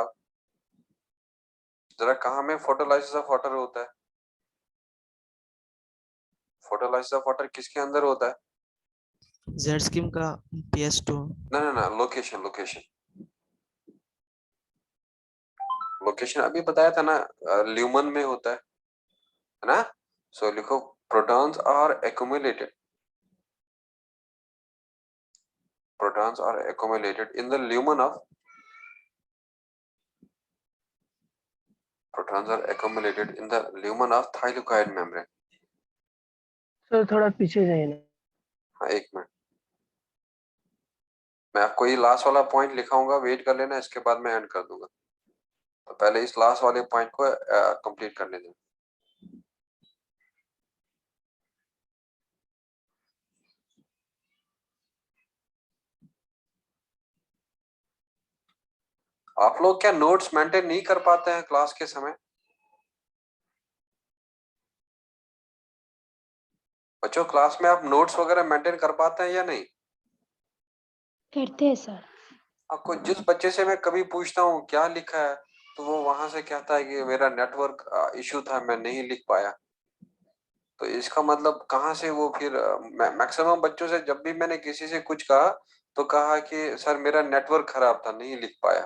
जरा कहाँ में फोटोलाइसिस ऑफ वाटर होता है? फोटोलाइसिस ऑफ वाटर किसके अंदर होता है? Z scheme का PS2। ना लोकेशन अभी बताया था ना, ल्यूमन में होता है ना। सो लिखो protons are accumulated in the lumen of thylakoid membrane। Sir थोड़ा पीछे जाइए ना। हाँ एक मिनट, मैं आपको ये लास्ट वाला पॉइंट लिखाऊंगा, वेट कर लेना, इसके बाद मैं एंड कर दूंगा। तो पहले इस लास्ट वाले पॉइंट को कंप्लीट करने दें। आप लोग क्या नोट्स मेंटेन नहीं कर पाते हैं क्लास के समय? बच्चों क्लास में आप नोट्स वगैरह मेंटेन कर पाते हैं या नहीं? करते हैं सर। आपको जिस बच्चे से मैं कभी पूछता हूँ क्या लिखा है, तो वो वहां से कहता है कि मेरा नेटवर्क इशू था मैं नहीं लिख पाया। तो इसका मतलब कहाँ से वो फिर मैक्सिमम बच्चों से जब भी मैंने किसी से कुछ कहा तो कहा कि सर मेरा नेटवर्क खराब था, नहीं लिख पाया।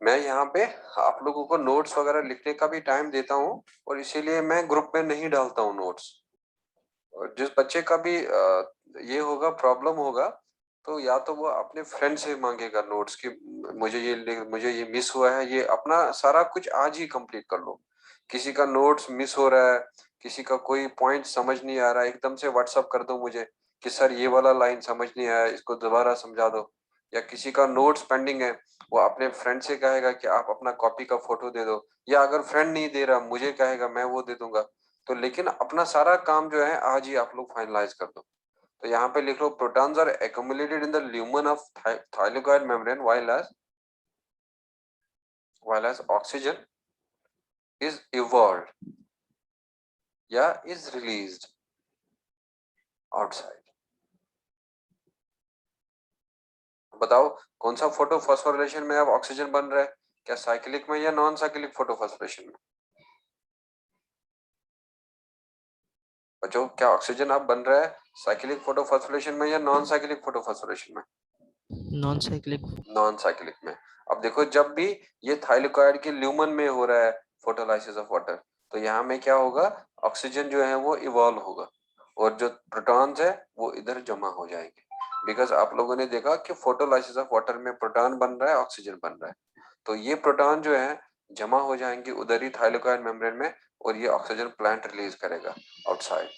मैं यहाँ पे आप लोगों को नोट्स वगैरह लिखने का भी टाइम देता हूँ और इसीलिए मैं ग्रुप में नहीं डालता हूँ नोट्स। और जिस बच्चे का भी ये होगा, प्रॉब्लम होगा, तो या तो वो अपने फ्रेंड से मांगेगा नोट्स कि मुझे ये मिस हुआ है, ये अपना सारा कुछ आज ही कंप्लीट कर लो। किसी का नोट्स मिस हो रहा है, किसी का कोई पॉइंट समझ नहीं आ रहा है, एकदम से व्हाट्सअप कर दो मुझे कि सर ये वाला लाइन समझ नहीं आया, इसको दोबारा समझा दो। या किसी का नोट्स पेंडिंग है, वो अपने फ्रेंड से कहेगा कि आप अपना कॉपी का फोटो दे दो, या अगर फ्रेंड नहीं दे रहा मुझे कहेगा, मैं वो दे दूंगा। तो लेकिन अपना सारा काम जो है आज ही आप लोग फाइनलाइज कर दो। तो यहाँ पे लिख लो protons are accumulated in the lumen of thylakoid membrane while as oxygen is evolved या is released outside। बताओ कौन सा फोटो फॉस्फोरिलेशन में अब ऑक्सीजन बन रहा है, क्या साइक्लिक में या नॉन साइक्लिक फोटो फॉस्फोरिलेशन में? बच्चों क्या ऑक्सीजन अब बन रहा है साइक्लिक फोटो फॉस्फोरिलेशन में या नॉन साइक्लिक फोटो फॉस्फोरिलेशन में? Non cyclic. नॉन साइक्लिक में। अब देखो जब भी ये थाइलाकोइड के ल्यूमन में हो रहा है फोटोलाइसिस ऑफ वाटर, तो यहाँ में क्या होगा, ऑक्सीजन जो है वो इवॉल्व होगा और जो प्रोटॉन्स है वो इधर जमा हो जाएंगे। बिकॉज आप लोगों ने देखा कि फोटोलाइसिस ऑफ वाटर में प्रोटॉन बन रहा है, ऑक्सीजन बन रहा है, तो ये प्रोटॉन जो है जमा हो जाएंगे उधर ही थाइलाकोइड मेम्ब्रेन में और ये ऑक्सीजन प्लांट रिलीज करेगा आउटसाइड।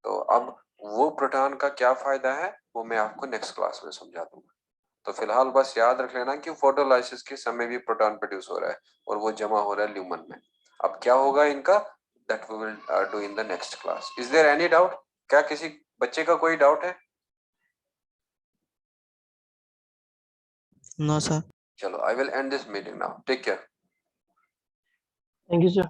तो अब वो प्रोटॉन का क्या फायदा है वो मैं आपको नेक्स्ट क्लास में समझा दूंगा। तो फिलहाल बस याद रख लेना कि फोटोलाइसिस के समय भी प्रोटॉन प्रोड्यूस हो रहा है और वो जमा हो रहा है ल्यूमन में। अब क्या होगा इनका, that we will do in the next class. Is there any doubt? क्या किसी बच्चे का कोई डाउट है? No sir. चलो I will end this meeting now, take care. Thank you, sir.